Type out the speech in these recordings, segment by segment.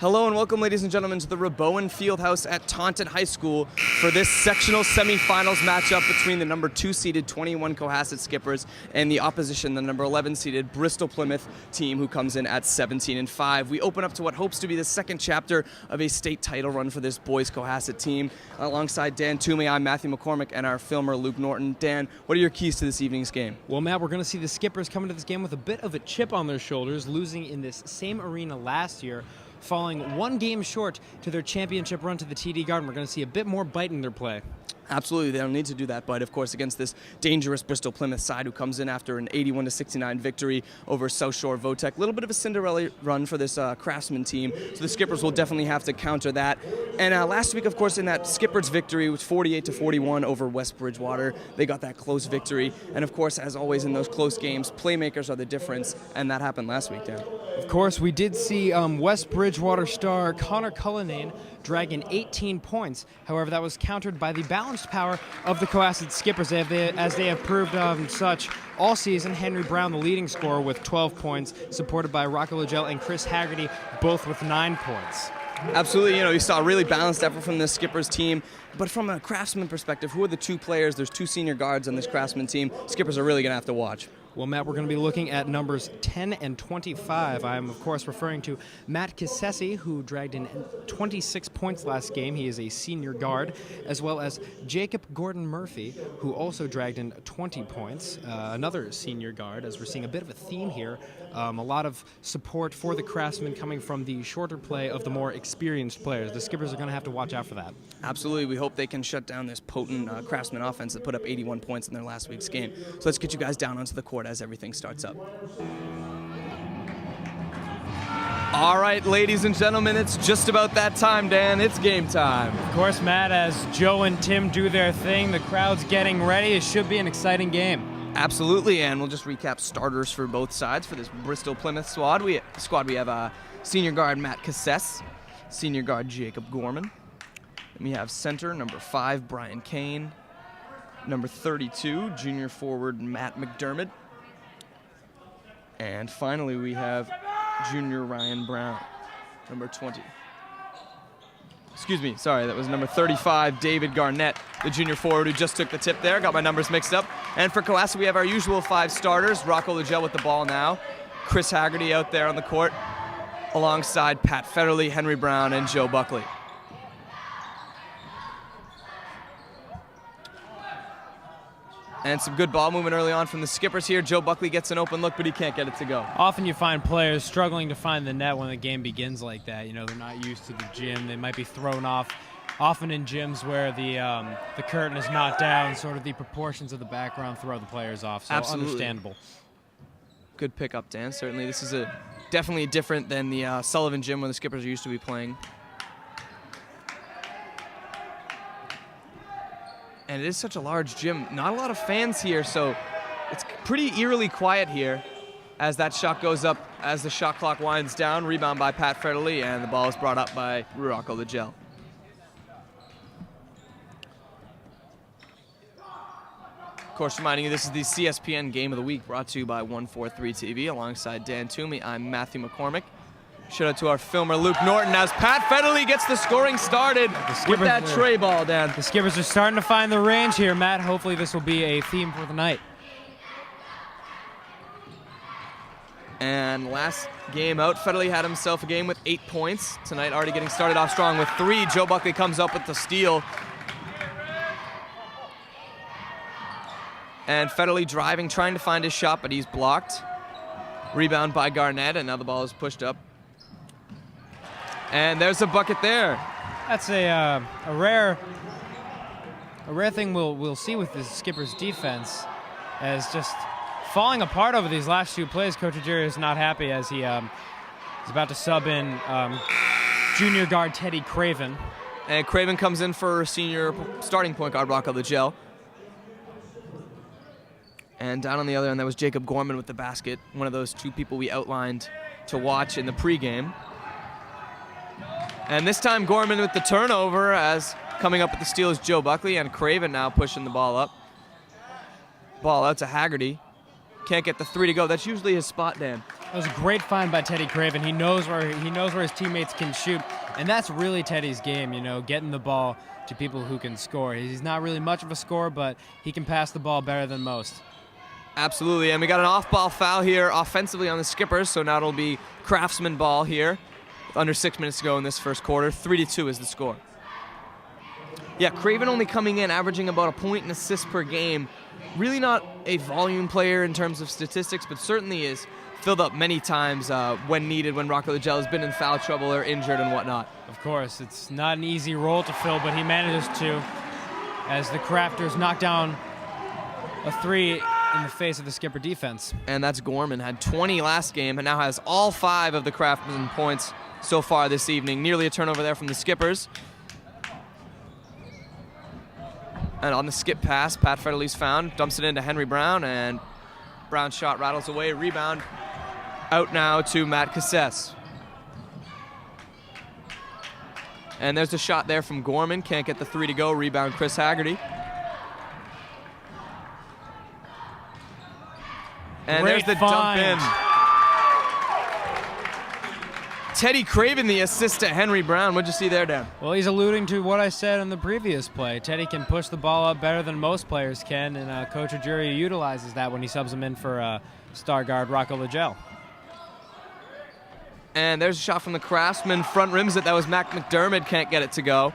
Hello and welcome, ladies and gentlemen, to the Rebowen Fieldhouse at Taunton High School for this sectional semifinals matchup between the number 2 seeded 21 Cohasset Skippers and the opposition, the number 11 seeded Bristol Plymouth team, who comes in at 17-5. We open up to what hopes to be the second chapter of a state title run for this boys Cohasset team. Alongside Dan Toomey, I'm Matthew McCormick, and our filmer Luke Norton. Dan, what are your keys to this evening's game? Well, Matt, we're going to see the Skippers come into this game with a bit of a chip on their shoulders, losing in this same arena last year, falling one game short to their championship run to the TD Garden. We're going to see a bit more bite in their play. Absolutely, they don't need to do that, but of course against this dangerous Bristol Plymouth side who comes in after an 81-69 victory over South Shore Votech. A little bit of a Cinderella run for this Craftsman team, so the Skippers will definitely have to counter that. And last week, of course, in that Skippers victory, which 48-41 over West Bridgewater, they got that close victory. And of course, as always in those close games, playmakers are the difference, and that happened last week, Dan. Of course, we did see West Bridgewater star Connor Cullinane drag in 18 points. However, that was countered by the balanced power of the Cohasset Skippers, as they have proved such all season. Henry Brown, the leading scorer, with 12 points, supported by Rocco Legel and Chris Haggerty, both with 9 points. Absolutely, you saw a really balanced effort from the Skippers team. But from a Craftsman perspective, who are the two players? There's 2 senior guards on this Craftsman team. Skippers are really going to have to watch. Well, Matt, we're going to be looking at numbers 10 and 25. I'm, of course, referring to Matt Cohasset, who dragged in 26 points last game. He is a senior guard, as well as Jacob Gordon-Murphy, who also dragged in 20 points, another senior guard, as we're seeing a bit of a theme here. A lot of support for the Craftsmen coming from the shorter play of the more experienced players. The Skippers are going to have to watch out for that. Absolutely. We hope they can shut down this potent Craftsman offense that put up 81 points in their last week's game. So let's get you guys down onto the court as everything starts up. All right, ladies and gentlemen, it's just about that time, Dan. It's game time. Of course, Matt, as Joe and Tim do their thing, the crowd's getting ready. It should be an exciting game. Absolutely, and we'll just recap starters for both sides for this Bristol Plymouth squad. We have senior guard Matt Cohasset, senior guard Jacob Gorman. And we have center number 5 Brian Kane, number 32 junior forward Matt McDermott, and finally we have junior Ryan Brown, number 20. Excuse me, sorry, that was number 35, David Garnett, the junior forward who just took the tip there. Got my numbers mixed up. And for Cohasset, we have our usual 5 starters. Rocco Legel with the ball now. Chris Haggerty out there on the court, alongside Pat Federley, Henry Brown, and Joe Buckley. And some good ball movement early on from the Skippers here. Joe Buckley gets an open look, but he can't get it to go. Often you find players struggling to find the net when the game begins like that. They're not used to the gym. They might be thrown off. Often in gyms where the curtain is not down, sort of the proportions of the background throw the players off. So absolutely. Understandable. Good pickup, Dan. Certainly, this is definitely different than the Sullivan gym where the Skippers used to be playing. And it is such a large gym. Not a lot of fans here, so it's pretty eerily quiet here as that shot goes up, as the shot clock winds down. Rebound by Pat Federley, and the ball is brought up by Rocco Legel. Of course, reminding you, this is the CSPN Game of the Week, brought to you by 143 TV. Alongside Dan Toomey, I'm Matthew McCormick. Shout out to our filmer, Luke Norton, as Pat Federley gets the scoring started with that tray ball, Dan. The Skippers are starting to find the range here, Matt. Hopefully this will be a theme for the night. And last game out, Federley had himself a game with 8 points. Tonight already getting started off strong with 3. Joe Buckley comes up with the steal. And Federley driving, trying to find his shot, but he's blocked. Rebound by Garnett, and now the ball is pushed up. And there's a bucket there. That's a rare thing we'll see with the Skippers defense, as just falling apart over these last 2 plays. Coach Ajiri is not happy as he is about to sub in junior guard Teddy Craven. And Craven comes in for senior starting point guard Rocco Legel. And down on the other end, that was Jacob Gorman with the basket, one of those 2 people we outlined to watch in the pregame. And this time Gorman with the turnover, as coming up with the steal is Joe Buckley, and Craven now pushing the ball up. Ball out to Haggerty. Can't get the 3 to go. That's usually his spot, Dan. That was a great find by Teddy Craven. He knows where his teammates can shoot, and that's really Teddy's game. Getting the ball to people who can score. He's not really much of a scorer, but he can pass the ball better than most. Absolutely, and we got an off-ball foul here offensively on the Skippers, so now it'll be Craftsman ball here. Under 6 minutes to go in this first quarter. 3-2 is the score. Yeah, Craven only coming in, averaging about a point and assist per game. Really not a volume player in terms of statistics, but certainly is filled up many times when needed, when Rocco Liddell has been in foul trouble or injured and whatnot. Of course, it's not an easy role to fill, but he manages to, as the Crafters knock down a three in the face of the Skipper defense. And that's Gorman. Had 20 last game and now has all 5 of the Craftsman points so far this evening. Nearly a turnover there from the Skippers. And on the skip pass, Pat Federley's found, dumps it into Henry Brown, and Brown's shot rattles away. Rebound out now to Matt Cassess. And there's a shot there from Gorman. Can't get the 3 to go. Rebound Chris Haggerty. And Great there's the find. dump in. Teddy Craven, the assist to Henry Brown. What'd you see there, Dan? Well, he's alluding to what I said in the previous play. Teddy can push the ball up better than most players can, and Coach Ujiri utilizes that when he subs him in for star guard Rocco Liddell. And there's a shot from the Craftsman. Front rims it. That was Mac McDermott. Can't get it to go.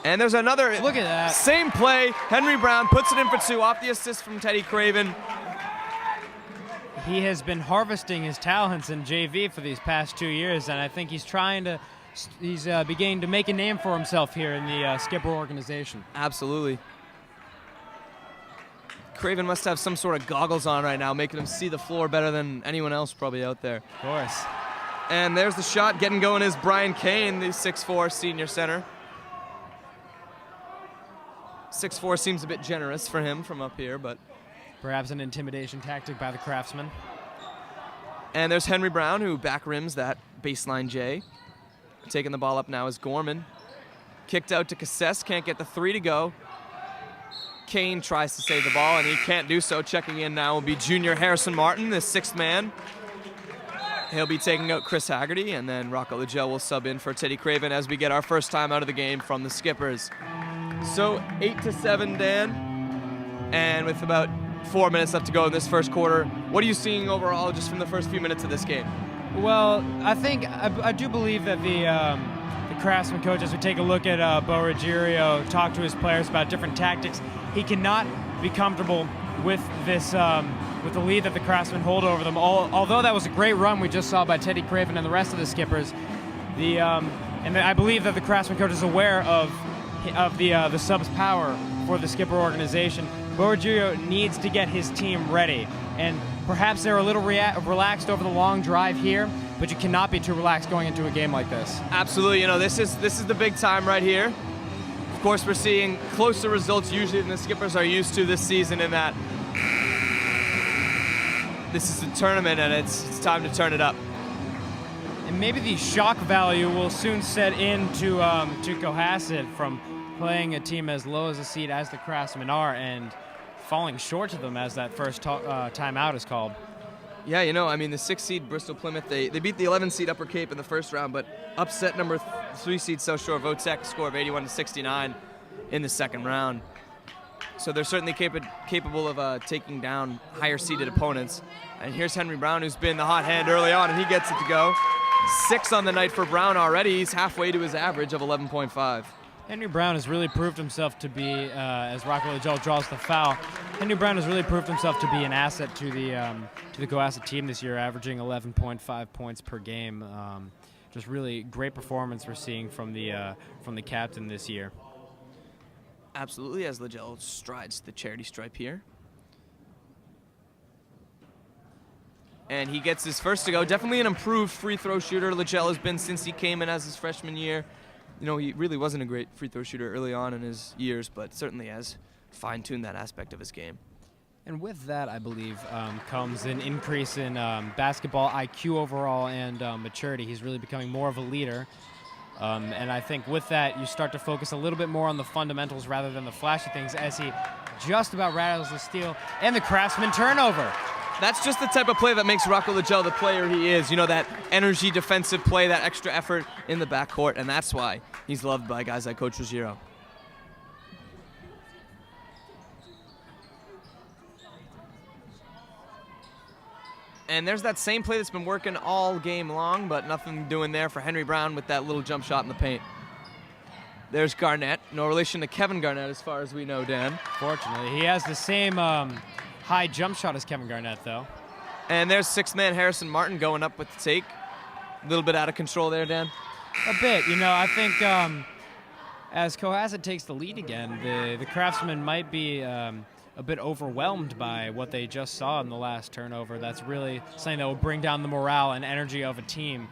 And there's another. Look at that. Same play. Henry Brown puts it in for 2 off the assist from Teddy Craven. He has been harvesting his talents in JV for these past 2 years, and I think he's beginning to make a name for himself here in the Skipper organization. Absolutely. Craven must have some sort of goggles on right now, making him see the floor better than anyone else probably out there. Of course. And there's the shot. Getting going is Brian Kane, the 6'4" senior center. 6'4" seems a bit generous for him from up here, but Perhaps an intimidation tactic by the Craftsman. And there's Henry Brown, who back rims that baseline J. Taking the ball up now is Gorman. Kicked out to Cassess, can't get the 3 to go. Kane tries to save the ball, and he can't do so. Checking in now will be junior Harrison Martin, the 6th man. He'll be taking out Chris Haggerty, and then Rocco Liddell will sub in for Teddy Craven as we get our first time out of the game from the Skippers. So 8-7, Dan. And with about 4 minutes left to go in this first quarter, what are you seeing overall just from the first few minutes of this game? Well, I do believe that the Craftsman coach, as we take a look at Bo Ruggiero, talk to his players about different tactics, he cannot be comfortable with this, with the lead that the Craftsmen hold over them. Although that was a great run we just saw by Teddy Craven and the rest of the Skippers, and I believe that the Craftsman coach is aware of the sub's power for the Skipper organization. Bo Ruggiero needs to get his team ready, and perhaps they're a little relaxed over the long drive here, but you cannot be too relaxed going into a game like this. Absolutely, this is the big time right here. Of course, we're seeing closer results usually than the Skippers are used to this season, in that this is a tournament and it's time to turn it up. And maybe the shock value will soon set in to Cohasset from playing a team as low as a seed as the Craftsmen are and falling short to them as that first timeout is called. Yeah, the 6 seed Bristol Plymouth, they beat the 11 seed Upper Cape in the first round, but upset number 3 seed South Shore Votek, score of 81-69 in the second round. So they're certainly capable of taking down higher seeded opponents. And here's Henry Brown, who's been the hot hand early on, and he gets it to go. 6 on the night for Brown already. He's halfway to his average of 11.5. Henry Brown has really proved himself to be, as Rocco Liddell draws the foul, Henry Brown has really proved himself to be an asset to the Cohasset team this year, averaging 11.5 points per game. Just really great performance we're seeing from the captain this year. Absolutely, as Liddell strides the charity stripe here. And he gets his first to go. Definitely an improved free throw shooter Liddell has been since he came in as his freshman year. He really wasn't a great free throw shooter early on in his years, but certainly has fine-tuned that aspect of his game. And with that, I believe, comes an increase in basketball IQ overall and maturity. He's really becoming more of a leader. And I think with that, you start to focus a little bit more on the fundamentals rather than the flashy things as he just about rattles the steal, and the Craftsman turnover. That's just the type of play that makes Rocco Legel the player he is. You know, that energy defensive play, that extra effort in the backcourt, and that's why he's loved by guys like Coach Ruggiero. And there's that same play that's been working all game long, but nothing doing there for Henry Brown with that little jump shot in the paint. There's Garnett. No relation to Kevin Garnett as far as we know, Dan. Fortunately, he has the same high jump shot as Kevin Garnett, though. And there's sixth-man Harrison Martin going up with the take. A little bit out of control there, Dan. A bit. You know, I think as Cohasset takes the lead again, the Craftsmen might be a bit overwhelmed by what they just saw in the last turnover. That's really something that will bring down the morale and energy of a team.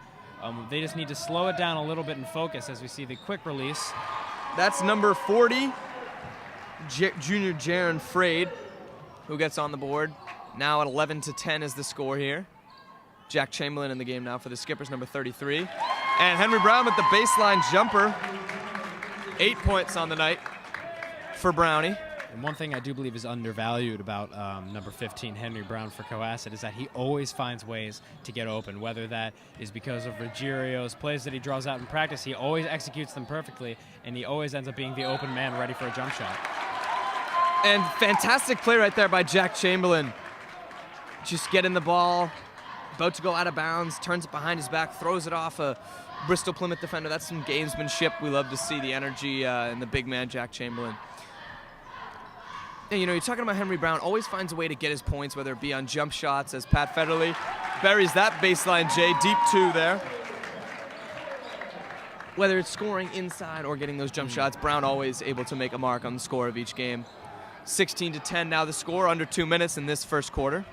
They just need to slow it down a little bit and focus as we see the quick release. That's number 40, junior Jaron Frade, who gets on the board. Now at 11-10 is the score here. Jack Chamberlain in the game now for the Skippers, number 33. And Henry Brown with the baseline jumper. 8 points on the night for Brownie. And one thing I do believe is undervalued about number 15, Henry Brown for Cohasset, is that he always finds ways to get open, whether that is because of Ruggiero's plays that he draws out in practice. He always executes them perfectly, and he always ends up being the open man ready for a jump shot. And fantastic play right there by Jack Chamberlain. Just getting the ball, about to go out of bounds, turns it behind his back, throws it off a Bristol Plymouth defender. That's some gamesmanship. We love to see the energy in the big man, Jack Chamberlain. And, you know, you're talking about Henry Brown, always finds a way to get his points, whether it be on jump shots, as Pat Federley buries that baseline J, deep two there. Whether it's scoring inside or getting those jump shots, Brown always able to make a mark on the score of each game. 16-10 now the score, under 2 minutes in this first quarter.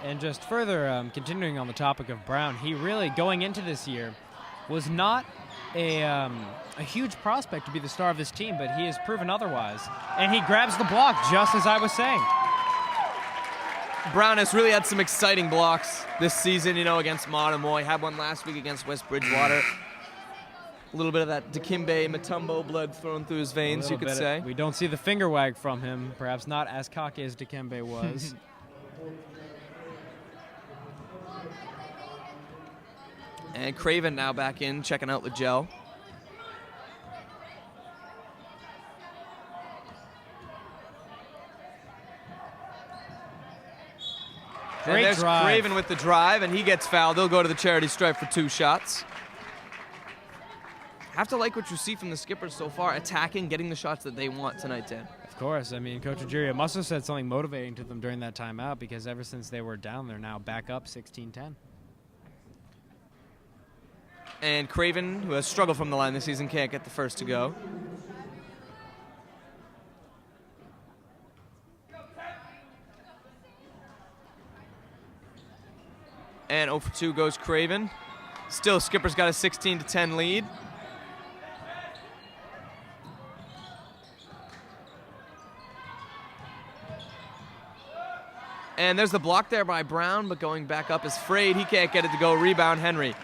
And just further continuing on the topic of Brown, he really, going into this year, was not a huge prospect to be the star of this team, but he has proven otherwise. And he grabs the block, just as I was saying. Brown has really had some exciting blocks this season, you know, against Monomoy. Had one last week against West Bridgewater. A little bit of that Dikembe Mutombo blood thrown through his veins, you could say. We don't see the finger wag from him, perhaps not as cocky as Dikembe was. And Craven now back in, checking out Legel. Great there's drive. Craven with the drive, and he gets fouled. They'll go to the charity stripe for 2 shots. Have to like what you see from the Skippers so far, attacking, getting the shots that they want tonight, Dan. Of course. I mean, Coach Ruggiero must have said something motivating to them during that timeout, because ever since they were down, they're now back up 16-10. And Craven, who has struggled from the line this season, can't get the first to go. And 0 for 2 goes Craven. Still, Skipper's got a 16-10 lead. And there's the block there by Brown, but going back up is Frade. He can't get it to go. Rebound, Henry.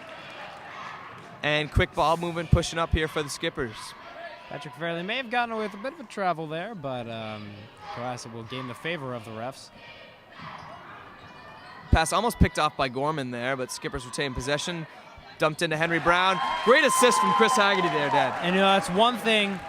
And quick ball movement, pushing up here for the Skippers. Patrick Fairley may have gotten away with a bit of a travel there, but Cohasset will gain the favor of the refs. Pass almost picked off by Gorman there, but Skippers retain possession. Dumped into Henry Brown. Great assist from Chris Haggerty there, Dad. And, you know, that's one thing,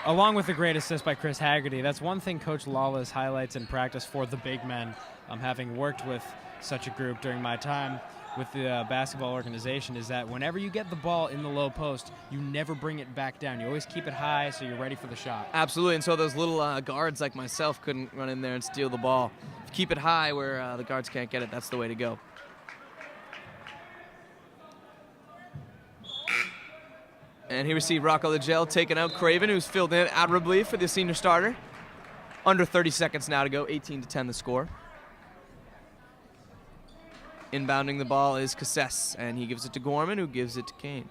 along with the great assist by Chris Haggerty, that's one thing Coach Lawless highlights in practice for the big men. Having worked with such a group during my time with the basketball organization, is that whenever you get the ball in the low post, you never bring it back down. You always keep it high so you're ready for the shot. Absolutely, and so those little guards like myself couldn't run in there and steal the ball. Keep it high where the guards can't get it. That's the way to go. And he received Rocco Legel, taking out Craven, who's filled in admirably for the senior starter. Under 30 seconds now to go, 18-10 the score. Inbounding the ball is Casses, and he gives it to Gorman, who gives it to Kane.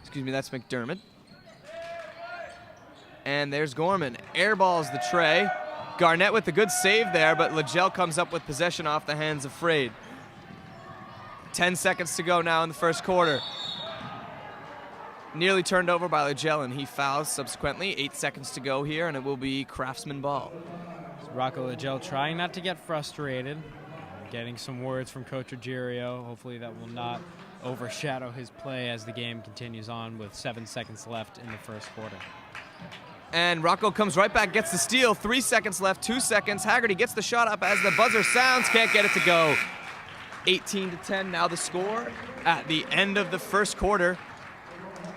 Excuse me, that's McDermott. And there's Gorman. Airballs the tray. Garnett with the good save there, but Legel comes up with possession off the hands of Frade. 10 seconds to go now in the first quarter. nearly turned over by Legel, and he fouls subsequently. 8 seconds to go here, and it will be Craftsman ball. Rocco Legel trying not to get frustrated, getting some words from Coach Ruggiero. Hopefully that will not overshadow his play as the game continues on with 7 seconds left in the first quarter. And Rocco comes right back, gets the steal. 3 seconds left, 2 seconds. Haggerty gets the shot up as the buzzer sounds, can't get it to go. 18-10 now the score at the end of the first quarter.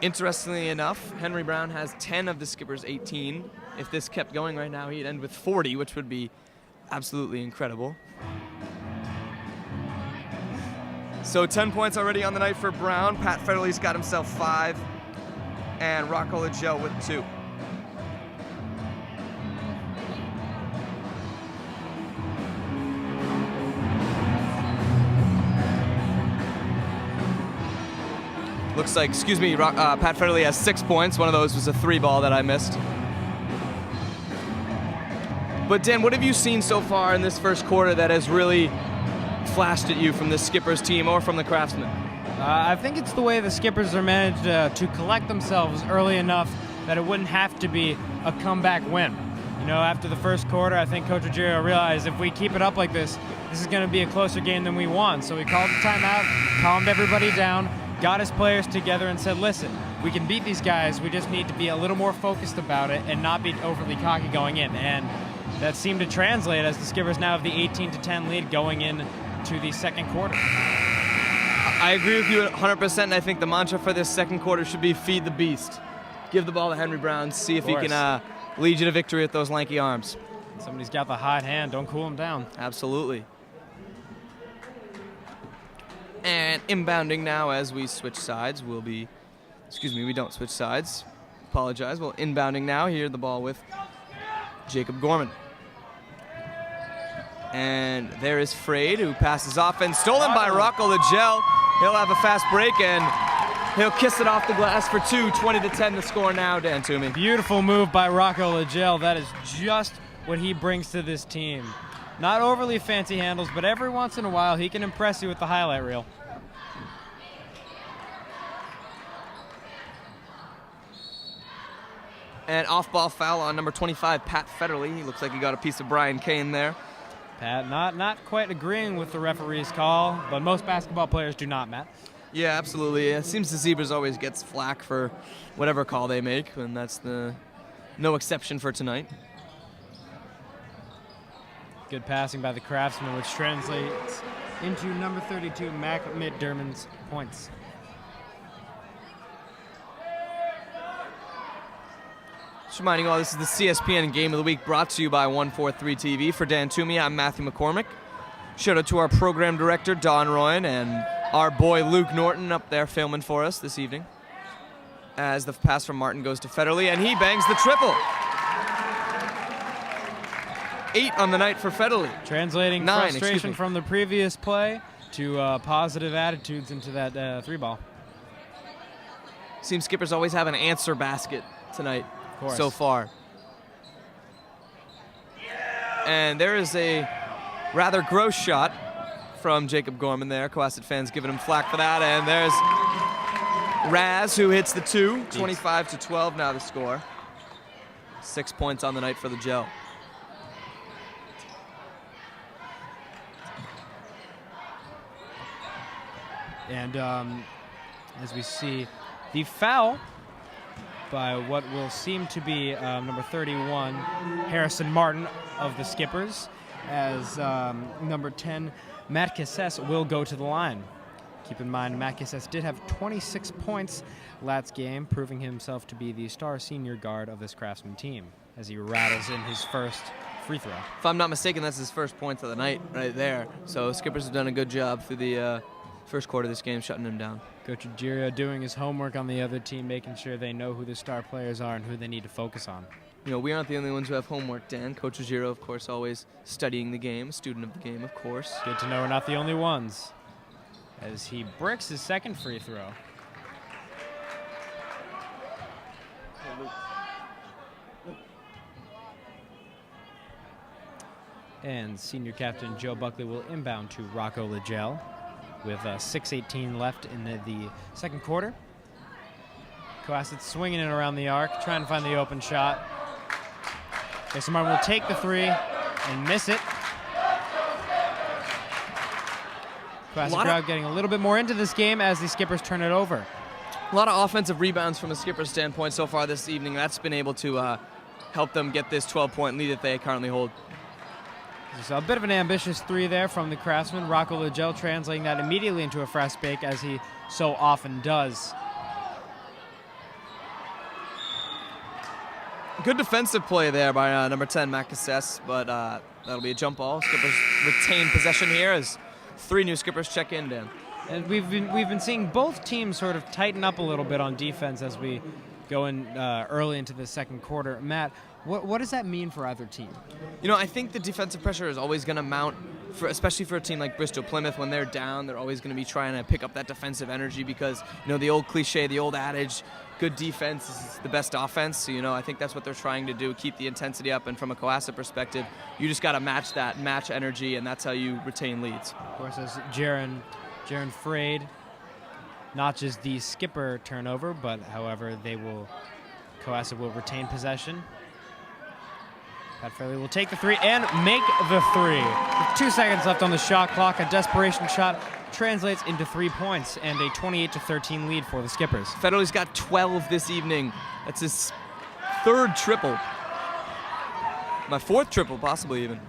Interestingly enough, Henry Brown has 10 of the Skippers' 18. If this kept going right now, he'd end with 40, which would be absolutely incredible. So 10 points already on the night for Brown. Pat Federley's got himself 5, and Rocco Legel with 2. Looks like, Pat Federley has 6 points. One of those was a 3-ball that I missed. But Dan, what have you seen so far in this first quarter that has really flashed at you from the Skippers team or from the Craftsmen? I think it's the way the Skippers are managed to collect themselves early enough that it wouldn't have to be a comeback win. You know, after the first quarter, I think Coach Ruggiero realized if we keep it up like this is going to be a closer game than we want. So he called the timeout, calmed everybody down, got his players together and said, listen, we can beat these guys, we just need to be a little more focused about it and not be overly cocky going in. And that seemed to translate as the Skippers now have the 18-10 lead going in to the second quarter. I agree with you 100%, and I think the mantra for this second quarter should be feed the beast. Give the ball to Henry Brown, see if he can lead you to victory with those lanky arms. Somebody's got the hot hand, don't cool him down. Absolutely. And inbounding now as we switch sides will be, we don't switch sides. Apologize. Well, inbounding now, here the ball with Jacob Gorman. And there is Frade, who passes off and stolen by Rocco Legel. He'll have a fast break and he'll kiss it off the glass for 2. 20-10 the score now, Dan Toomey. Beautiful move by Rocco Legel. That is just what he brings to this team. Not overly fancy handles, but every once in a while he can impress you with the highlight reel. And off-ball foul on number 25, Pat Federley. He looks like he got a piece of Brian Kane there. Pat not quite agreeing with the referee's call, but most basketball players do not, Matt. Yeah, absolutely. It seems the Zebras always gets flack for whatever call they make, and that's no exception for tonight. Good passing by the Craftsman, which translates into number 32, Mac McDermott's points. Just reminding you all, this is the CSPN Game of the Week brought to you by 143 TV. For Dan Toomey, I'm Matthew McCormick. Shout out to our program director, Don Royan, and our boy Luke Norton up there filming for us this evening. As the pass from Martin goes to Federley, and he bangs the triple. 8 on the night for Federley. Translating frustration from the previous play to positive attitudes into that 3-ball. Seems Skippers always have an answer basket tonight so far. And there is a rather gross shot from Jacob Gorman there. Cohasset fans giving him flack for that. And there's Raz, who hits the 2. 25-12 now the score. 6 points on the night for the Gel. And as we see, the foul by what will seem to be number 31, Harrison Martin of the Skippers, as number 10, Matt Cohasset, will go to the line. Keep in mind, Matt Cohasset did have 26 points last game, proving himself to be the star senior guard of this Craftsman team, as he rattles in his first free throw. If I'm not mistaken, that's his first points of the night right there. So Skippers have done a good job through the first quarter of this game, shutting him down. Coach Ruggiero doing his homework on the other team, making sure they know who the star players are and who they need to focus on. You know, we aren't the only ones who have homework, Dan. Coach Ruggiero, of course, always studying the game, a student of the game, of course. Good to know we're not the only ones, as he bricks his second free throw. And senior captain Joe Buckley will inbound to Rocco Legel with 6:18 left in the second quarter. Cohasset swinging it around the arc, trying to find the open shot. Mason Martin will take the three and miss it. Cohasset crowd getting a little bit more into this game as the Skippers turn it over. A lot of offensive rebounds from a Skipper standpoint so far this evening. That's been able to help them get this 12-point lead that they currently hold. So a bit of an ambitious three there from the Craftsman. Rocco Legel translating that immediately into a fresh bake, as he so often does. Good defensive play there by number 10, Matt Cassess, but that'll be a jump ball. Skippers retain possession here as 3 new Skippers check in, Dan. And we've been seeing both teams sort of tighten up a little bit on defense as we go in early into the second quarter. Matt, what does that mean for either team? You know, I think the defensive pressure is always going to mount, especially for a team like Bristol Plymouth. When they're down, they're always going to be trying to pick up that defensive energy because, you know, the old cliche, the old adage, good defense is the best offense. So, you know, I think that's what they're trying to do, keep the intensity up. And from a Cohasset perspective, you just got to match energy, and that's how you retain leads. Of course, as Jaron Frade notches the Skipper turnover, but however, Cohasset will retain possession. Pat Fairley will take the three and make the three. With 2 seconds left on the shot clock, a desperation shot translates into 3 points and a 28-13 lead for the Skippers. Federley's got 12 this evening. That's his 3rd triple. My 4th triple, possibly even.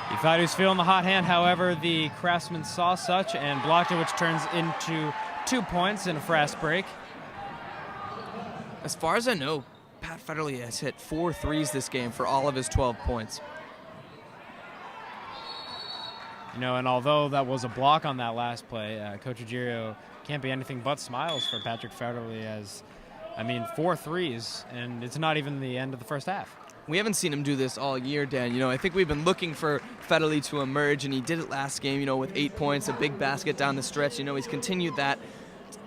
He thought he was feeling the hot hand, however, the Craftsman saw such and blocked it, which turns into 2 points in a fast break. As far as I know, Pat Federley has hit 4 threes this game for all of his 12 points. You know, and although that was a block on that last play, Coach Ujiro can't be anything but smiles for Patrick Federley, as, I mean, 4 threes, and it's not even the end of the first half. We haven't seen him do this all year, Dan. You know, I think we've been looking for Federley to emerge, and he did it last game, you know, with 8 points, a big basket down the stretch. You know, he's continued that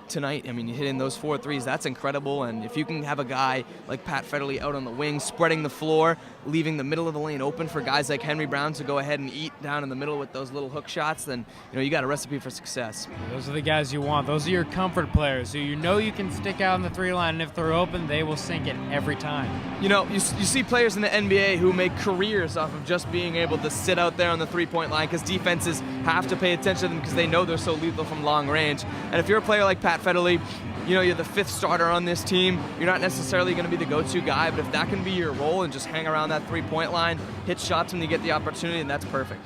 tonight. I mean, hitting those 4 threes, that's incredible. And if you can have a guy like Pat Federley out on the wing, spreading the floor, leaving the middle of the lane open for guys like Henry Brown to go ahead and eat down in the middle with those little hook shots, then, you know, you got a recipe for success. Those are the guys you want. Those are your comfort players who you know you can stick out in the 3 line, and if they're open, they will sink it every time. You know, you see players in the NBA who make careers off of just being able to sit out there on the 3-point line because defenses have to pay attention to them because they know they're so lethal from long range. And if you're a player like Pat Federley, you know, you're the 5th starter on this team. You're not necessarily going to be the go-to guy, but if that can be your role and just hang around that 3-point line, hit shots when you get the opportunity, and that's perfect.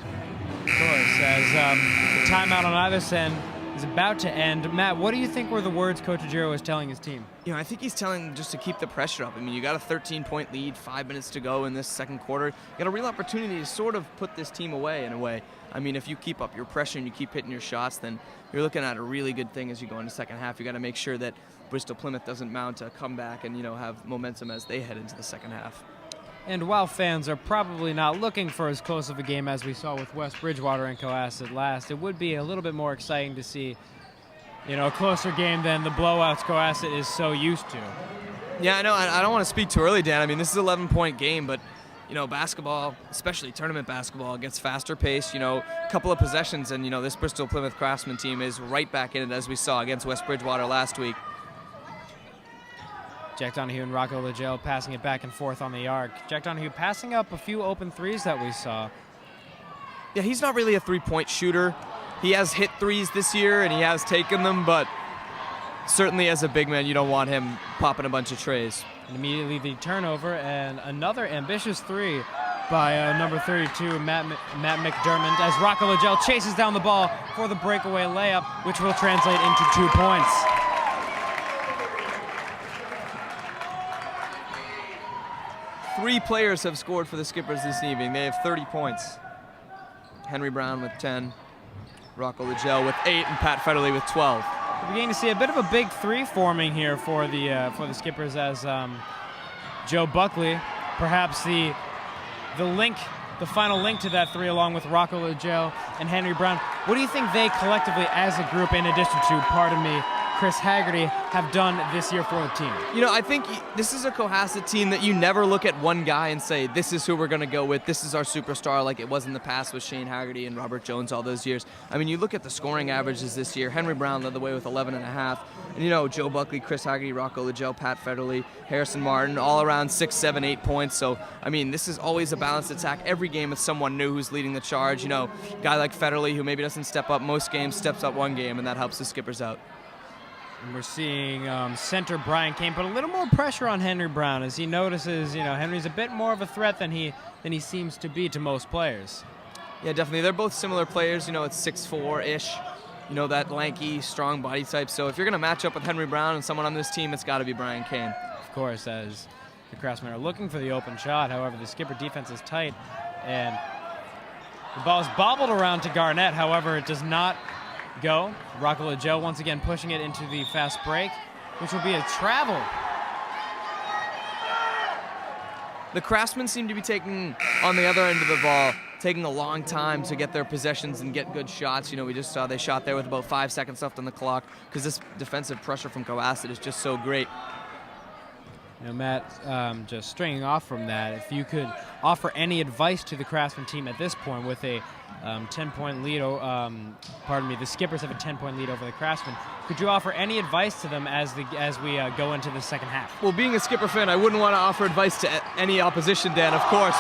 Of course, as the timeout on either end is about to end. Matt, what do you think were the words Coach Ujiro was telling his team? You know, I think he's telling them just to keep the pressure up. I mean, you got a 13-point lead, 5 minutes to go in this second quarter. You got a real opportunity to sort of put this team away in a way. I mean, if you keep up your pressure and you keep hitting your shots, then you're looking at a really good thing as you go into the second half. You got to make sure that Bristol Plymouth doesn't mount a comeback and, you know, have momentum as they head into the second half. And while fans are probably not looking for as close of a game as we saw with West Bridgewater and Cohasset last, it would be a little bit more exciting to see, you know, a closer game than the blowouts Cohasset is so used to. Yeah, I know. I don't want to speak too early, Dan. I mean, this is an 11-point game, but, you know, basketball, especially tournament basketball, gets faster paced. You know, a couple of possessions, and, you know, this Bristol Plymouth Craftsman team is right back in it as we saw against West Bridgewater last week. Jack Donahue and Rocco Legel passing it back and forth on the arc. Jack Donahue passing up a few open threes that we saw. Yeah, he's not really a 3-point shooter. He has hit threes this year, and he has taken them, but certainly as a big man, you don't want him popping a bunch of trays. And immediately the turnover and another ambitious three by number 32, Matt McDermott, as Rocco Legel chases down the ball for the breakaway layup, which will translate into 2 points. Three players have scored for the Skippers this evening. They have 30 points. Henry Brown with 10, Rocco Legel with 8, and Pat Federley with 12. We're beginning to see a bit of a big three forming here for the Skippers as Joe Buckley, perhaps the final link to that three, along with Rocco Legel and Henry Brown. What do you think they collectively, as a group, in addition to, pardon me, Chris Haggerty, have done this year for the team? You know, I think this is a Cohasset team that you never look at one guy and say, this is who we're going to go with, this is our superstar, like it was in the past with Shane Haggerty and Robert Jones all those years. I mean, you look at the scoring averages this year. Henry Brown led the way with 11.5. And, you know, Joe Buckley, Chris Haggerty, Rocco Liddell, Pat Federley, Harrison Martin, all around 6, 7, 8 points. So, I mean, this is always a balanced attack. Every game with someone new who's leading the charge. You know, a guy like Federley, who maybe doesn't step up most games, steps up one game, and that helps the skippers out. And we're seeing center Brian Kane put a little more pressure on Henry Brown as he notices, you know, Henry's a bit more of a threat than he seems to be to most players. Yeah, definitely. They're both similar players. You know, it's 6'4"-ish. You know, that lanky, strong body type. So if you're going to match up with Henry Brown and someone on this team, it's got to be Brian Kane. Of course, as the Craftsmen are looking for the open shot. However, the skipper defense is tight, and the ball is bobbled around to Garnett. However, it does not go. Rocco Liddell once again pushing it into the fast break, which will be a travel. The Craftsmen seem to be taking, on the other end of the ball, taking a long time to get their possessions and get good shots. You know, we just saw they shot there with about 5 seconds left on the clock because this defensive pressure from Cohasset is just so great. You know, Matt, just stringing off from that, if you could offer any advice to the Craftsman team at this point with a 10-point lead, the skippers have a 10-point lead over the Craftsmen. Could you offer any advice to them as we go into the second half? Well, being a skipper fan, I wouldn't want to offer advice to any opposition, Dan, of course,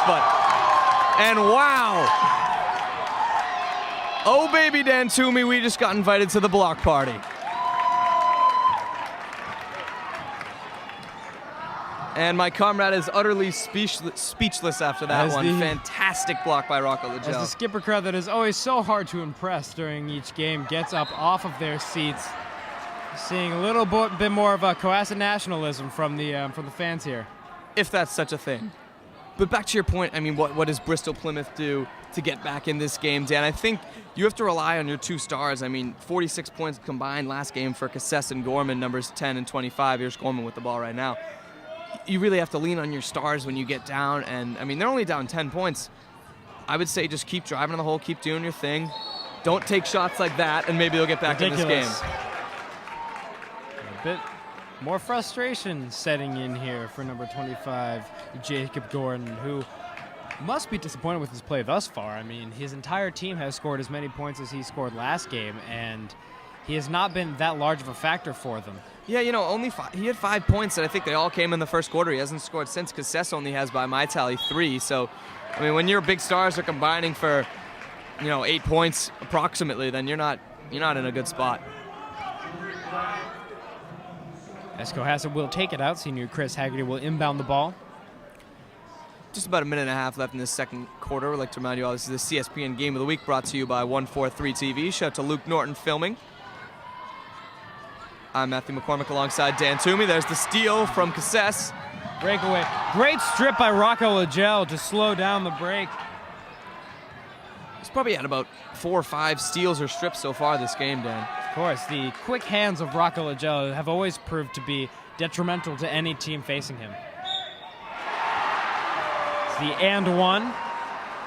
and wow! Oh, baby Dan Toomey, we just got invited to the block party. And my comrade is utterly speechless after that one. Fantastic block by Rocco Liddell. As the skipper crowd that is always so hard to impress during each game gets up off of their seats, seeing a little bit more of a Cohasset nationalism from the fans here. If that's such a thing. But back to your point, I mean, what does Bristol Plymouth do to get back in this game, Dan? I think you have to rely on your two stars. I mean, 46 points combined last game for Cohasset and Gorman, numbers 10 and 25. Here's Gorman with the ball right now. You really have to lean on your stars when you get down, and I mean, they're only down 10 points. I would say just keep driving on the hole, keep doing your thing. Don't take shots like that, and maybe you'll get back in this game. A bit more frustration setting in here for number 25, Jacob Gordon, who must be disappointed with his play thus far. I mean, his entire team has scored as many points as he scored last game, and he has not been that large of a factor for them. Yeah, you know, he had 5 points, and I think they all came in the first quarter. He hasn't scored since. Cohasset only has, by my tally, 3. So, I mean, when your big stars are combining for, 8 points approximately, then you're not in a good spot. As Cohasset will take it out, senior Chris Haggerty will inbound the ball. Just about a minute and a half left in this second quarter. I'd like to remind you all, this is the CSPN Game of the Week brought to you by 143 TV. Shout out to Luke Norton filming. I'm Matthew McCormick alongside Dan Toomey. There's the steal from Cohasset. Breakaway. Great strip by Rocco Liddell to slow down the break. He's probably had about 4 or 5 steals or strips so far this game, Dan. Of course, the quick hands of Rocco Liddell have always proved to be detrimental to any team facing him. It's the and one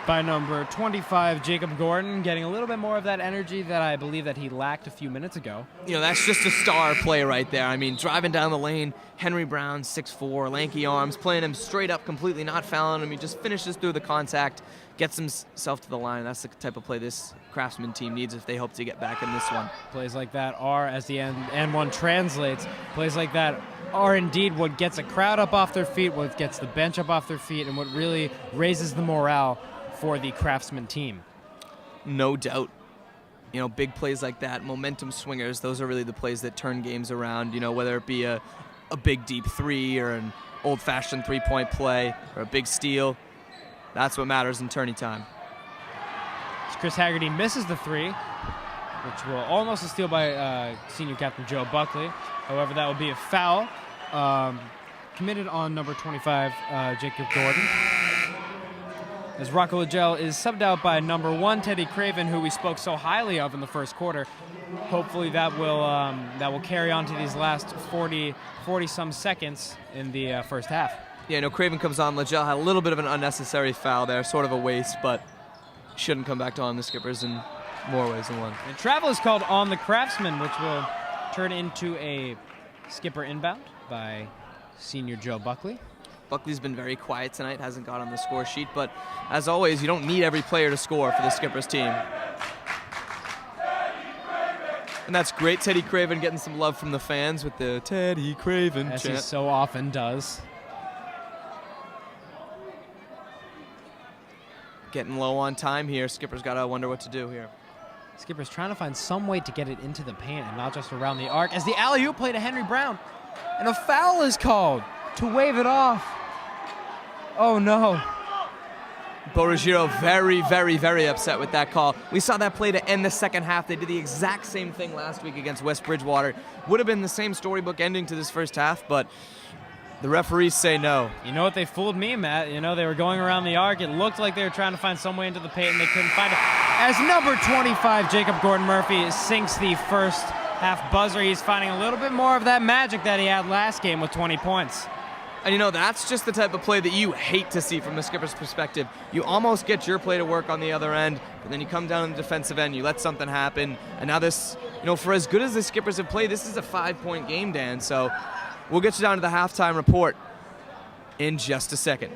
by number 25, Jacob Gordon, getting a little bit more of that energy that I believe that he lacked a few minutes ago. You know, that's just a star play right there. I mean, driving down the lane, Henry Brown, 6'4", lanky arms, playing him straight up, completely not fouling him. He just finishes through the contact, gets himself to the line. That's the type of play this Craftsman team needs if they hope to get back in this one. Plays like that are, as the and one translates, plays like that are indeed what gets a crowd up off their feet, what gets the bench up off their feet, and what really raises the morale for the Craftsman team. No doubt. You know, big plays like that, momentum swingers, those are really the plays that turn games around, you know, whether it be a big deep three or an old-fashioned three-point play or a big steal. That's what matters in tourney time. As Chris Haggerty misses the three, which will almost a steal by senior captain Joe Buckley. However, that will be a foul committed on number 25, Jacob Gordon. As Rocco Liddell is subbed out by number 1, Teddy Craven, who we spoke so highly of in the first quarter. Hopefully that will carry on to these last 40-some seconds in the first half. Yeah, no, Craven comes on. Liddell had a little bit of an unnecessary foul there, sort of a waste, but shouldn't come back to on the skippers in more ways than one. And travel is called on the Craftsman, which will turn into a skipper inbound by senior Joe Buckley. Buckley's been very quiet tonight, hasn't got on the score sheet, but as always, you don't need every player to score for the Skippers team. And that's great. Teddy Craven getting some love from the fans with the Teddy Craven As chant. he so often does. Getting low on time here. Skipper's got to wonder what to do here. Skipper's trying to find some way to get it into the paint and not just around the arc as the alley-oop play to Henry Brown. And a foul is called to wave it off. Oh, no. Borragiro very, very, very upset with that call. We saw that play to end the second half. They did the exact same thing last week against West Bridgewater. Would have been the same storybook ending to this first half, but the referees say no. You know what? They fooled me, Matt. You know, they were going around the arc. It looked like they were trying to find some way into the paint, and they couldn't find it. As number 25, Jacob Gordon-Murphy, sinks the first half buzzer. He's finding a little bit more of that magic that he had last game with 20 points. And you know, that's just the type of play that you hate to see from the skipper's perspective. You almost get your play to work on the other end, but then you come down on the defensive end, you let something happen, and now this, you know, for as good as the Skippers have played, this is a 5-point game, Dan, so we'll get you down to the halftime report in just a second.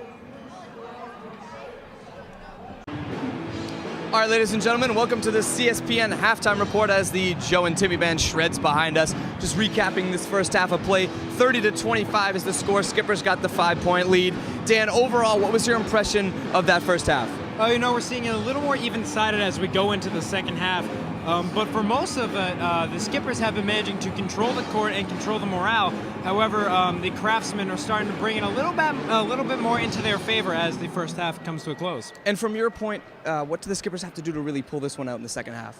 All right, ladies and gentlemen, welcome to the CSPN halftime report as the Joe and Timmy band shreds behind us. Just recapping this first half of play, 30-25 is the score. Skippers got the 5-point lead. Dan, overall, what was your impression of that first half? Oh, you know, we're seeing it a little more even-sided as we go into the second half. But for most of it, the Skippers have been managing to control the court and control the morale. However, the Craftsmen are starting to bring it a little bit more into their favor as the first half comes to a close. And from your point, what do the Skippers have to do to really pull this one out in the second half?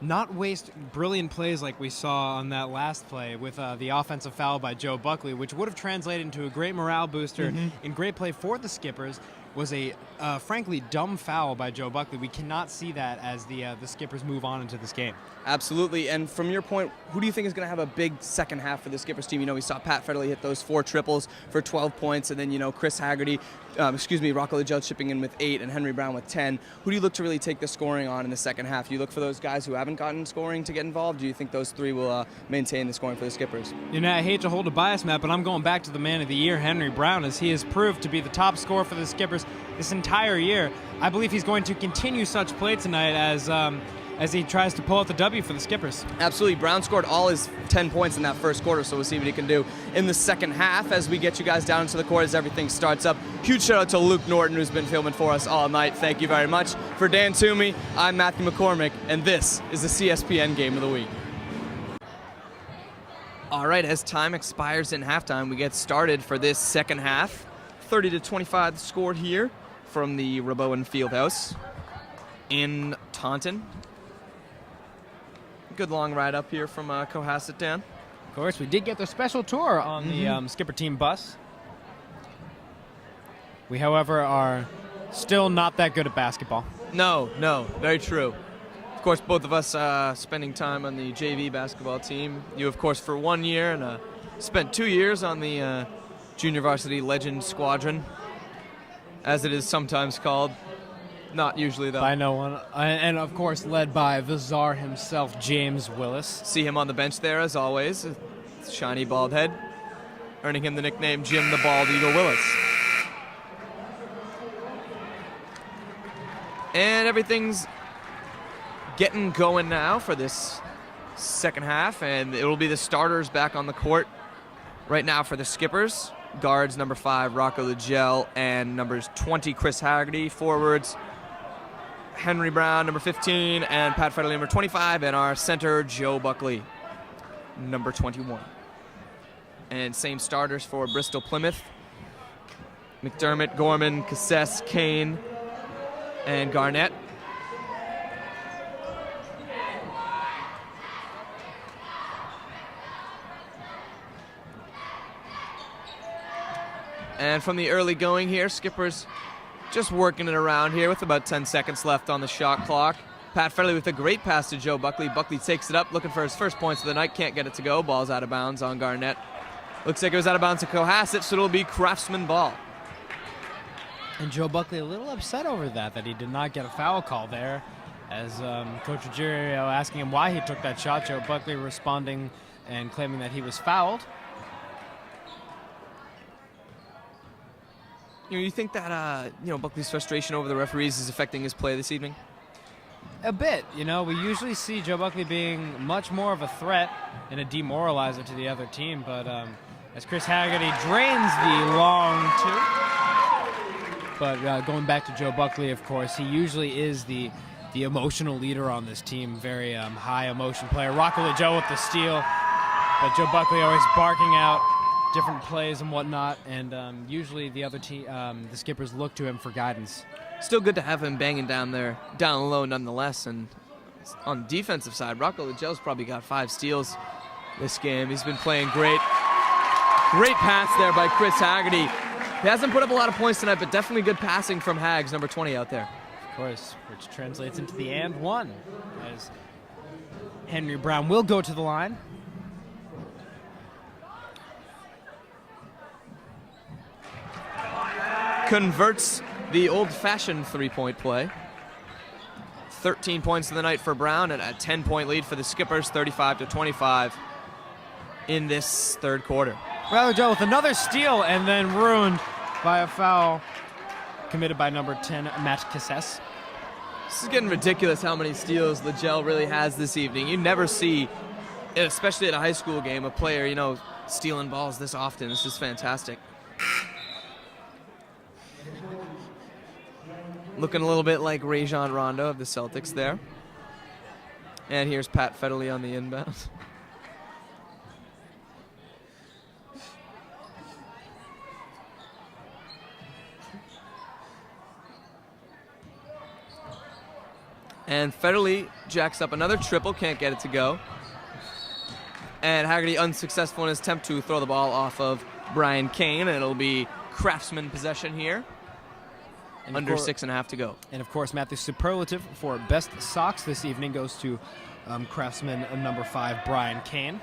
Not waste brilliant plays like we saw on that last play with the offensive foul by Joe Buckley, which would have translated into a great morale booster and great play for the Skippers. Was a frankly dumb foul by Joe Buckley. We cannot see that as the Skippers move on into this game. Absolutely. And from your point, who do you think is going to have a big second half for the Skippers team? You know, we saw Pat Federley hit those 4 triples for 12 points, and then, you know, Chris Haggerty, Rocco Liddell chipping in with 8 and Henry Brown with 10. Who do you look to really take the scoring on in the second half? Do you look for those guys who haven't gotten scoring to get involved? Do you think those 3 will maintain the scoring for the Skippers? You know, I hate to hold a bias, Matt, but I'm going back to the man of the year, Henry Brown, as he has proved to be the top scorer for the Skippers this entire year. I believe he's going to continue such play tonight as he tries to pull out the W for the Skippers. Absolutely. Brown scored all his 10 points in that first quarter, so we'll see what he can do in the second half as we get you guys down into the court as everything starts up. Huge shout out to Luke Norton, who's been filming for us all night. Thank you very much. For Dan Toomey, I'm Matthew McCormick, and this is the CSPN Game of the Week. All right, as time expires in halftime, we get started for this second half. 30-25 scored here from the Rebowen Fieldhouse in Taunton. Good long ride up here from Cohasset, Dan. Of course, we did get the special tour on the Skipper team bus. We, however, are still not that good at basketball. No, very true. Of course, both of us spending time on the JV basketball team. You, of course, for 1 year, and spent 2 years on the Junior Varsity Legend Squadron, as it is sometimes called. Not usually, though. By no one. And, of course, led by the czar himself, James Willis. See him on the bench there, as always. Shiny bald head, earning him the nickname Jim the Bald Eagle Willis. And everything's getting going now for this second half, and it'll be the starters back on the court right now for the Skippers. Guards number 5, Rocco Liddell, and numbers 20, Chris Haggerty. Forwards, Henry Brown, number 15, and Pat Federley, number 25, and our center, Joe Buckley, number 21. And same starters for Bristol Plymouth: McDermott, Gorman, Cassess, Kane, and Garnett. And from the early going here, Skippers just working it around here with about 10 seconds left on the shot clock. Pat Federley with a great pass to Joe Buckley. Buckley takes it up, looking for his first points of the night. Can't get it to go. Ball's out of bounds on Garnett. Looks like it was out of bounds to Cohasset, so it'll be Craftsman ball. And Joe Buckley a little upset over that he did not get a foul call there. As Coach Ruggiero asking him why he took that shot, Joe Buckley responding and claiming that he was fouled. You think that Buckley's frustration over the referees is affecting his play this evening? A bit. We usually see Joe Buckley being much more of a threat and a demoralizer to the other team, but as Chris Haggerty drains the long two. But going back to Joe Buckley, of course, he usually is the emotional leader on this team, very high emotion player. Rocco Joe with the steal, but Joe Buckley always barking out different plays and whatnot, and usually the other team, the skippers look to him for guidance. Still good to have him banging down there, down low nonetheless. And on the defensive side, Rocco Liddell's probably got 5 steals this game. He's been playing great. Great pass there by Chris Haggerty. He hasn't put up a lot of points tonight, but definitely good passing from Hags, number 20 out there. Of course, which translates into the and one, as Henry Brown will go to the line. Converts the old-fashioned three-point play. 13 points in the night for Brown and a 10-point lead for the Skippers, 35-25 in this third quarter. Rocco Joe with another steal and then ruined by a foul committed by number 10, Matt Cohasset. This is getting ridiculous how many steals Liddell really has this evening. You never see, especially at a high school game, a player, stealing balls this often. This is fantastic. Looking a little bit like Rajon Rondo of the Celtics there. And here's Pat Federley on the inbound. And Federley jacks up another triple, can't get it to go. And Haggerty unsuccessful in his attempt to throw the ball off of Brian Kane, and it'll be Craftsman possession here. And under 6.5 to go. And of course, Matthew's superlative for best socks this evening goes to Craftsman number 5, Brian Kane.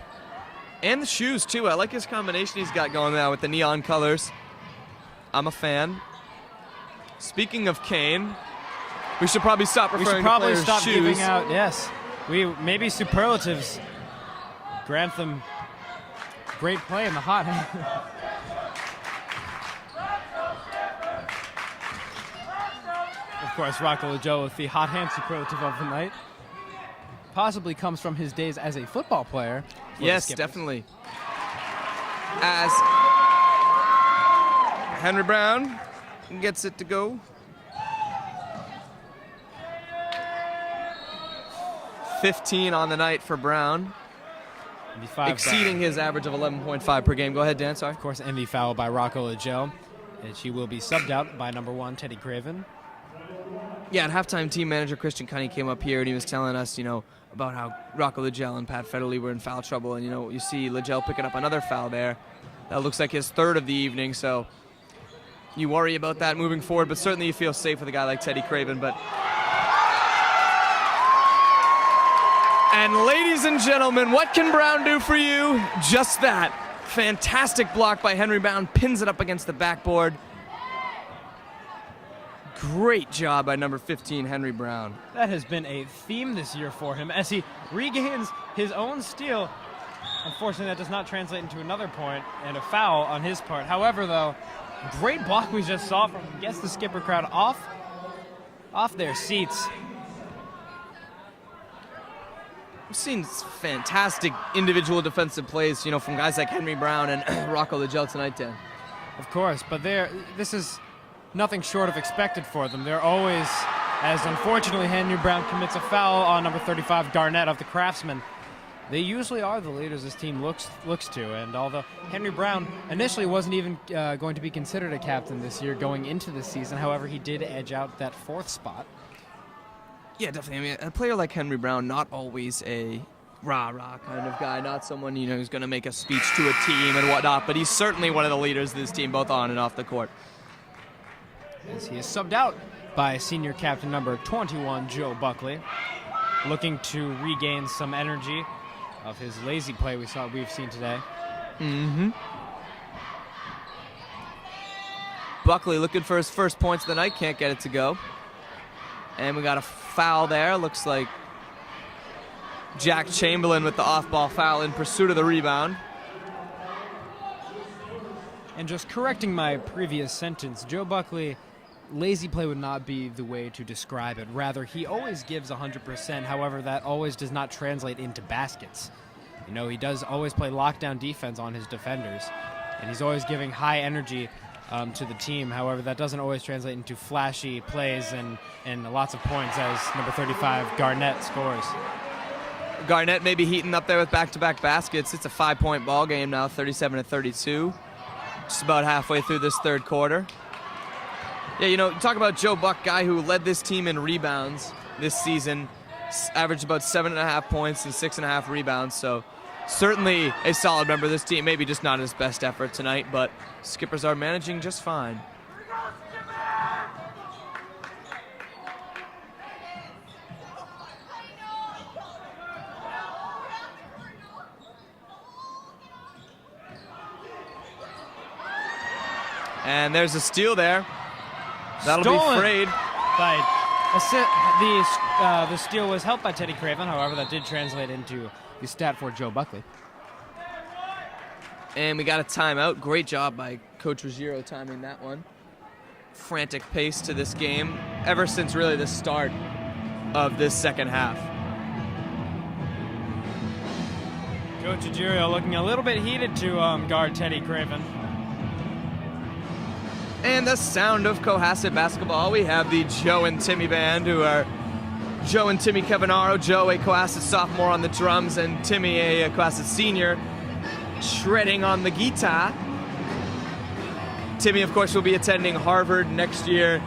And the shoes, too. I like his combination he's got going now with the neon colors. I'm a fan. Speaking of Kane, we should probably stop referring to players' shoes. Giving out, yes. Maybe superlatives. Grantham, great play in the hot hand. Of course, Rocco Joe with the hot hand superlative of the night. Possibly comes from his days as a football player. Yes, definitely. As Henry Brown gets it to go. 15 on the night for Brown. Exceeding his average of 11.5 per game. Go ahead, Dan, sorry. Of course, envy foul by Rocco Joe. And she will be subbed out by number 1, Teddy Craven. Yeah, at halftime, team manager Christian Cunny came up here and he was telling us, about how Rocco Liddell and Pat Federley were in foul trouble. And, you see Liddell picking up another foul there. That looks like his 3rd of the evening, so you worry about that moving forward, but certainly you feel safe with a guy like Teddy Craven. And ladies and gentlemen, what can Brown do for you? Just that. Fantastic block by Henry Brown, pins it up against the backboard. Great job by number 15, Henry Brown. That has been a theme this year for him as he regains his own steal. Unfortunately, that does not translate into another point and a foul on his part. However, though, great block we just saw from him. Gets the skipper crowd off their seats. We've seen fantastic individual defensive plays, from guys like Henry Brown and Rocco Liddell tonight, Dan. Of course, but this is nothing short of expected for them. They're always, as unfortunately Henry Brown commits a foul on number 35, Garnett of the Craftsman. They usually are the leaders this team looks to, and although Henry Brown initially wasn't even going to be considered a captain this year going into the season, however, he did edge out that 4th spot. Yeah, definitely. A player like Henry Brown, not always a rah-rah kind of guy, not someone, who's going to make a speech to a team and whatnot, but he's certainly one of the leaders of this team, both on and off the court. As he is subbed out by senior captain number 21, Joe Buckley, looking to regain some energy of his lazy play we've seen today. Mm-hmm. Buckley looking for his first points of the night, can't get it to go. And we got a foul there. Looks like Jack Chamberlain with the off-ball foul in pursuit of the rebound. And just correcting my previous sentence, Joe Buckley, lazy play would not be the way to describe it. Rather, he always gives 100%. However, that always does not translate into baskets. You know, he does always play lockdown defense on his defenders, and he's always giving high energy to the team. However, that doesn't always translate into flashy plays and lots of points as number 35, Garnett, scores. Garnett maybe heating up there with back-to-back baskets. It's a 5-point ball game now, 37-32. Just about halfway through this third quarter. Yeah, you know, talk about Joe Buck, guy who led this team in rebounds this season, averaged about 7.5 points and 6.5 rebounds, so certainly a solid member of this team. Maybe just not his best effort tonight, but Skippers are managing just fine. And there's a steal there. That'll Stolen be frayed. The steal was helped by Teddy Craven. However, that did translate into the stat for Joe Buckley. And we got a timeout. Great job by Coach Ruggiero timing that one. Frantic pace to this game ever since really the start of this second half. Coach Ruggiero looking a little bit heated to guard Teddy Craven. And the sound of Cohasset basketball. We have the Joe and Timmy band, who are Joe and Timmy Cavanaro. Joe, a Cohasset sophomore on the drums, and Timmy, a Cohasset senior, shredding on the guitar. Timmy, of course, will be attending Harvard next year.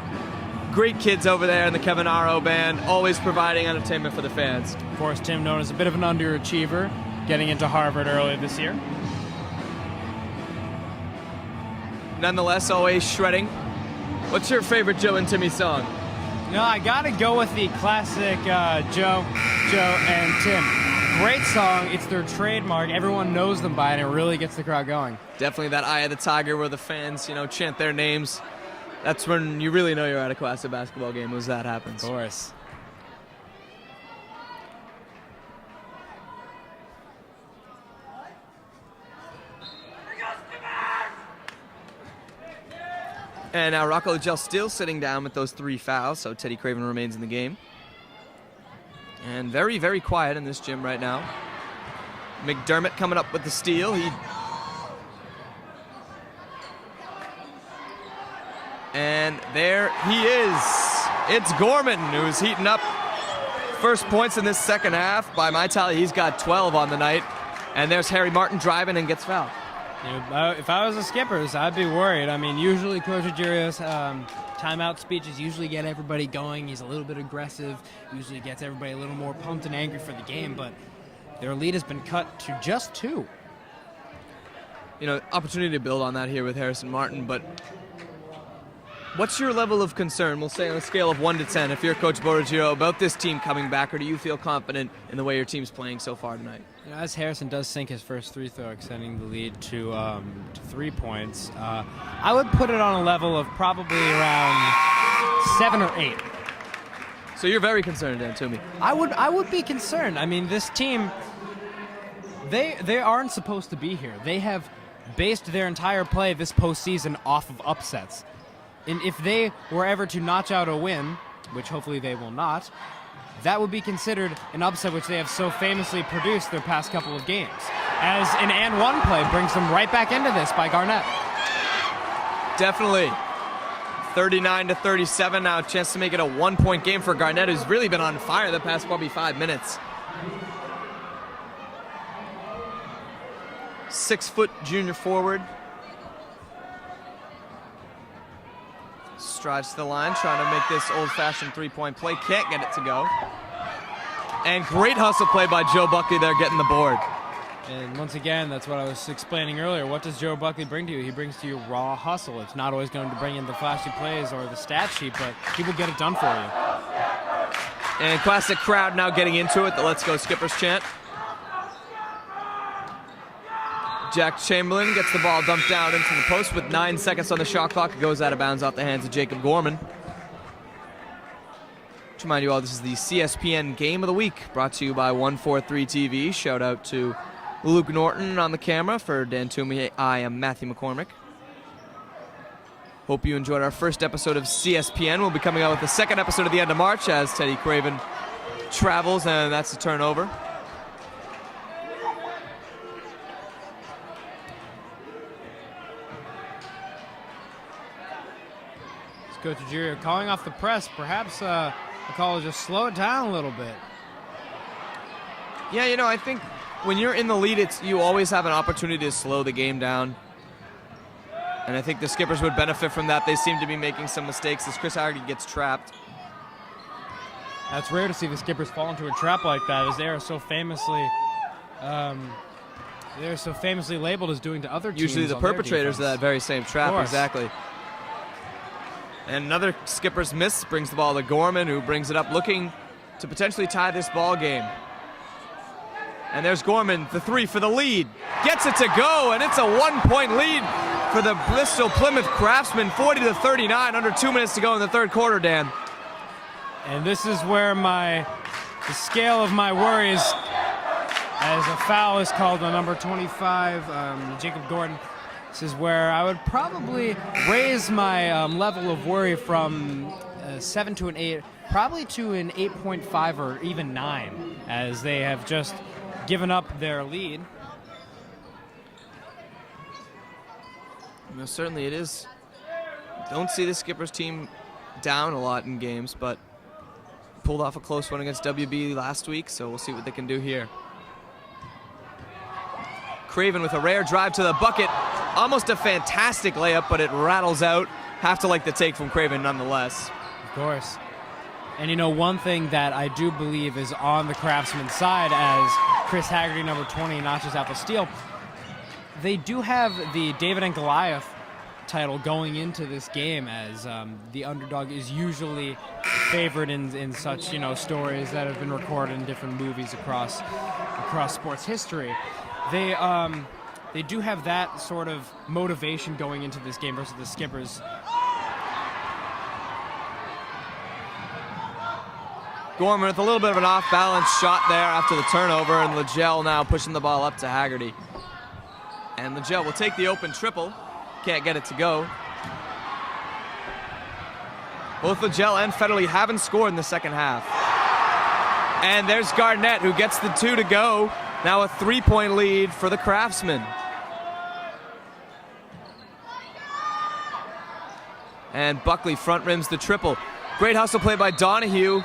Great kids over there in the Cavanaro band, always providing entertainment for the fans. Of course, Tim, known as a bit of an underachiever, getting into Harvard earlier this year. Nonetheless, always shredding. What's your favorite Joe and Timmy song? No, I gotta go with the classic Joe, and Tim. Great song. It's their trademark. Everyone knows them by it, and it really gets the crowd going. Definitely that Eye of the Tiger where the fans, you know, chant their names. That's when you really know you're at a Cohasset basketball game, as that happens. Of course. And now Rocco Lagel still sitting down with those 3 fouls, so Teddy Craven remains in the game. And very, very quiet in this gym right now. McDermott coming up with the steal. And there he is. It's Gorman, who's heating up. First points in this second half. By my tally, he's got 12 on the night. And there's Harry Martin driving and gets fouled. If I was the Skippers, I'd be worried. I mean, usually Coach Ruggerio's timeout speeches usually get everybody going. He's a little bit aggressive, usually gets everybody a little more pumped and angry for the game, but their lead has been cut to just 2. You know, opportunity to build on that here with Harrison Martin, but what's your level of concern, we'll say on a scale of 1 to 10, if you're Coach Borrugiro, about this team coming back, or do you feel confident in the way your team's playing so far tonight? You know, as Harrison does sink his first free throw, extending the lead to 3 points, I would put it on a level of probably around 7 or 8. So you're very concerned then, Toomey. I would be concerned. I mean, this team, they aren't supposed to be here. They have based their entire play this postseason off of upsets. And if they were ever to notch out a win, which hopefully they will not, that would be considered an upset which they have so famously produced their past couple of games. As an and one play brings them right back into this by Garnett. Definitely. 39-37 now, a chance to make it a 1-point game for Garnett, who's really been on fire the past probably 5 minutes. 6-foot junior forward. Strides to the line, trying to make this old-fashioned 3-point play. Can't get it to go. And great hustle play by Joe Buckley there, getting the board. And once again, that's what I was explaining earlier. What does Joe Buckley bring to you? He brings to you raw hustle. It's not always going to bring in the flashy plays or the stat sheet, but he will get it done for you. And classic crowd now getting into it, the Let's Go Skippers chant. Jack Chamberlain gets the ball dumped down into the post with 9 seconds on the shot clock. It goes out of bounds off the hands of Jacob Gorman. To remind you all, this is the CSPN Game of the Week, brought to you by 143 TV. Shout out to Luke Norton on the camera. For Dan Toomey, I am Matthew McCormick. Hope you enjoyed our first episode of CSPN. We'll be coming out with the second episode at the end of March as Teddy Craven travels, and that's the turnover. Coach Ruggiero calling off the press. Perhaps the call will just slow it down a little bit. Yeah, I think when you're in the lead, you always have an opportunity to slow the game down. And I think the skippers would benefit from that. They seem to be making some mistakes as Chris Haggerty gets trapped. That's rare to see the skippers fall into a trap like that, as they are so famously labeled as doing to other teams. Usually the perpetrators of that very same trap, exactly. And another skipper's miss brings the ball to Gorman, who brings it up looking to potentially tie this ball game. And there's Gorman, the three for the lead. Gets it to go, and it's a 1-point lead for the Bristol Plymouth Craftsmen, 40-39, under 2 minutes to go in the third quarter, Dan. And this is where the scale of my worries, as a foul is called on number 25, Jacob Gordon. This is where I would probably raise my level of worry from 7 to an 8, probably to an 8.5 or even 9, as they have just given up their lead. Certainly it is. Don't see the Skippers team down a lot in games, but pulled off a close one against WB last week, so we'll see what they can do here. Craven with a rare drive to the bucket. Almost a fantastic layup, but it rattles out. Have to like the take from Craven nonetheless. Of course. And one thing that I do believe is on the Craftsman side, as Chris Haggerty, number 20, notches out the steal, they do have the David and Goliath title going into this game, as the underdog is usually favored in such stories that have been recorded in different movies across sports history. They do have that sort of motivation going into this game versus the Skippers. Gorman with a little bit of an off-balance shot there after the turnover, and Legel now pushing the ball up to Haggerty. And Legel will take the open triple. Can't get it to go. Both Legel and Federley haven't scored in the second half. And there's Garnett, who gets the 2 to go. Now a 3-point lead for the Craftsmen. And Buckley front rims the triple. Great hustle play by Donahue,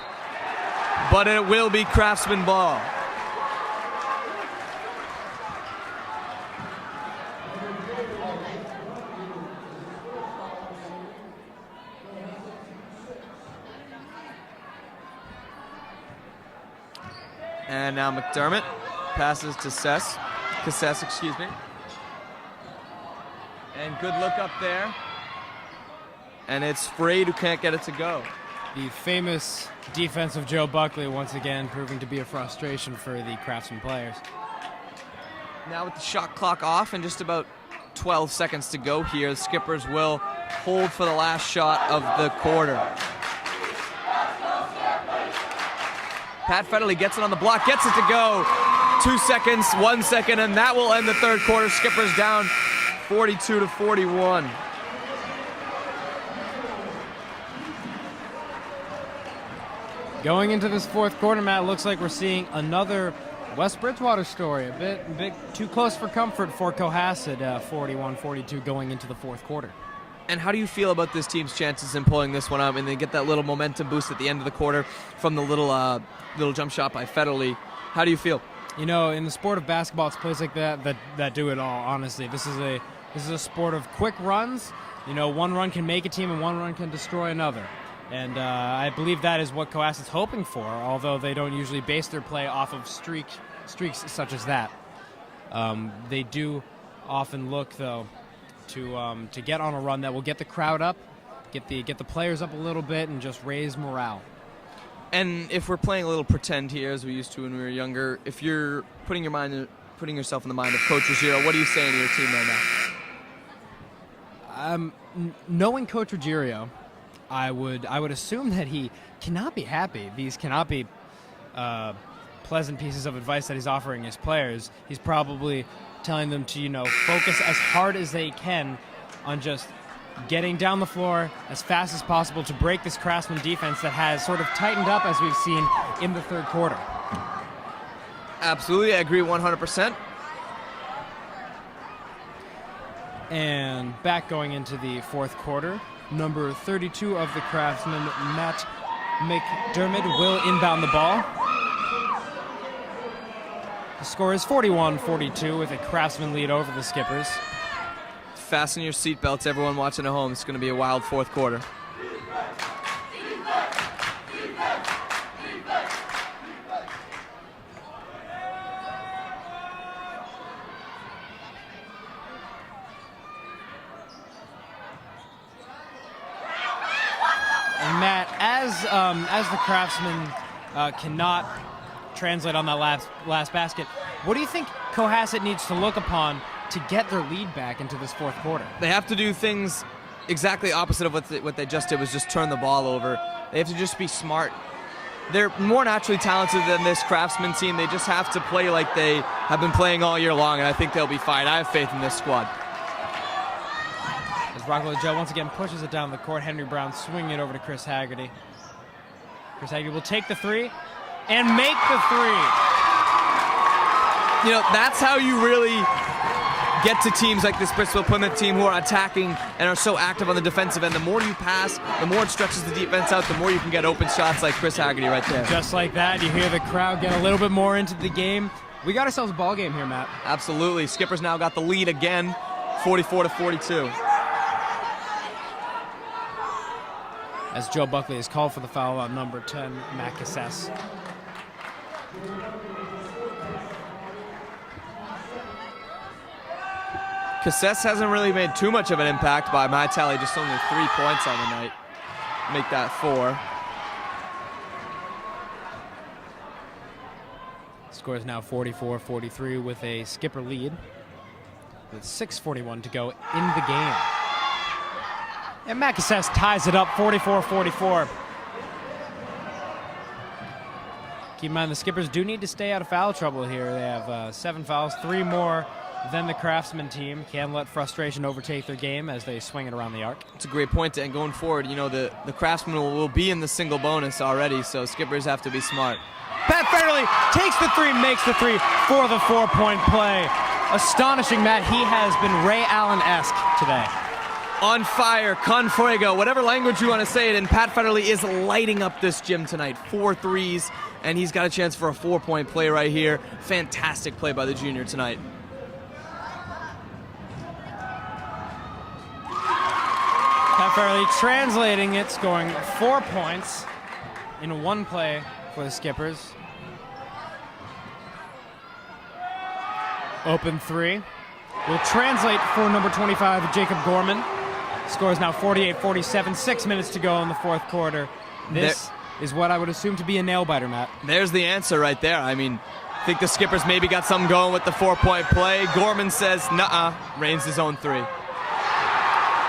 but it will be Craftsman ball. And now McDermott passes to Cassess, excuse me. And good look up there. And it's Frade who can't get it to go. The famous defense of Joe Buckley once again proving to be a frustration for the Craftsman players. Now with the shot clock off and just about 12 seconds to go here, the Skippers will hold for the last shot of the quarter. Pat Federley gets it on the block, gets it to go. 2 seconds, 1 second, and that will end the third quarter. Skippers down 42-41. Going into this fourth quarter, Matt, looks like we're seeing another West Bridgewater story. A bit too close for comfort for Cohasset, 41-42 going into the fourth quarter. And how do you feel about this team's chances in pulling this one up, and they get that little momentum boost at the end of the quarter from the little jump shot by Federley? How do you feel? In the sport of basketball, it's plays like that do it all. Honestly, this is a sport of quick runs. One run can make a team, and one run can destroy another. And I believe that is what Cohasset's hoping for, although they don't usually base their play off of streaks such as that. They do often look, though, to get on a run that will get the crowd up, get the players up a little bit, and just raise morale. And if we're playing a little pretend here, as we used to when we were younger, if you're putting yourself in the mind of Coach Ruggiero, what are you saying to your team right now? Knowing Coach Ruggiero, I would assume that he cannot be happy. These cannot be pleasant pieces of advice that he's offering his players. He's probably telling them to, focus as hard as they can on just getting down the floor as fast as possible to break this Craftsman defense that has sort of tightened up as we've seen in the third quarter. Absolutely, I agree 100%. And back going into the fourth quarter, number 32 of the Craftsman, Matt McDermott, will inbound the ball. The score is 41-42 with a Craftsman lead over the Skippers. Fasten your seatbelts, everyone watching at home. It's going to be a wild fourth quarter. And Matt, as the Craftsman cannot translate on that last basket, what do you think Cohasset needs to look upon to get their lead back into this fourth quarter? They have to do things exactly opposite of what they just did, was just turn the ball over. They have to just be smart. They're more naturally talented than this Craftsman team. They just have to play like they have been playing all year long, and I think they'll be fine. I have faith in this squad. As Rockwell Joe once again pushes it down the court, Henry Brown swinging it over to Chris Haggerty. Chris Haggerty will take the three and make the three. That's how you really get to teams like this Bristol Plymouth team who are attacking and are so active on the defensive end. The more you pass, the more it stretches the defense out, the more you can get open shots like Chris Haggerty right there. Just like that, you hear the crowd get a little bit more into the game. We got ourselves a ball game here, Matt. Absolutely. Skippers now got the lead again, 44-42. As Joe Buckley is called for the foul on number 10, Matt Cohasset. Cohasset hasn't really made too much of an impact by my tally, just only 3 points on the night. Make that 4. Score is now 44-43 with a Skipper lead with 6:41 to go in the game. And Matt Cohasset ties it up 44-44. Keep in mind the Skippers do need to stay out of foul trouble here. They have 7 fouls, 3 more than the Craftsman team. Can't let frustration overtake their game as they swing it around the arc. It's a great point, and going forward, the Craftsman will be in the single bonus already, so Skippers have to be smart. Pat Federle takes the three, makes the three for the 4-point play. Astonishing, Matt. He has been Ray Allen-esque today. On fire, con fuego, whatever language you want to say it in, Pat Federle is lighting up this gym tonight. 4 threes, and he's got a chance for a 4-point play right here. Fantastic play by the junior tonight. Pat Federle translating it, scoring 4 points in 1 play for the Skippers. Open 3. Will translate for number 25, Jacob Gorman. Score is now 48-47, 6 minutes to go in the fourth quarter. This is what I would assume to be a nail-biter, Matt. There's the answer right there. I think the Skippers maybe got something going with the 4-point play. Gorman says, nuh-uh, rains his own 3.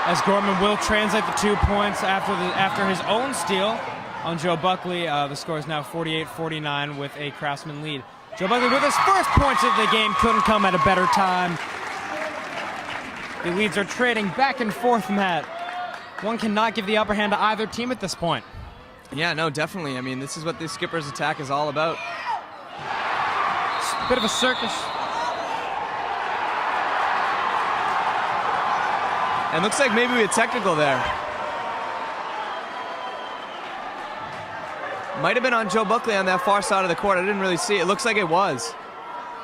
As Gorman will translate the 2 points after his own steal on Joe Buckley. The score is now 48-49 with a Craftsman lead. Joe Buckley with his first points of the game, couldn't come at a better time. The leads are trading back and forth, Matt. One cannot give the upper hand to either team at this point. Yeah, no, definitely. This is what the Skippers attack is all about. Bit of a circus. And looks like maybe we had technical there. Might have been on Joe Buckley on that far side of the court. I didn't really see it. It looks like it was.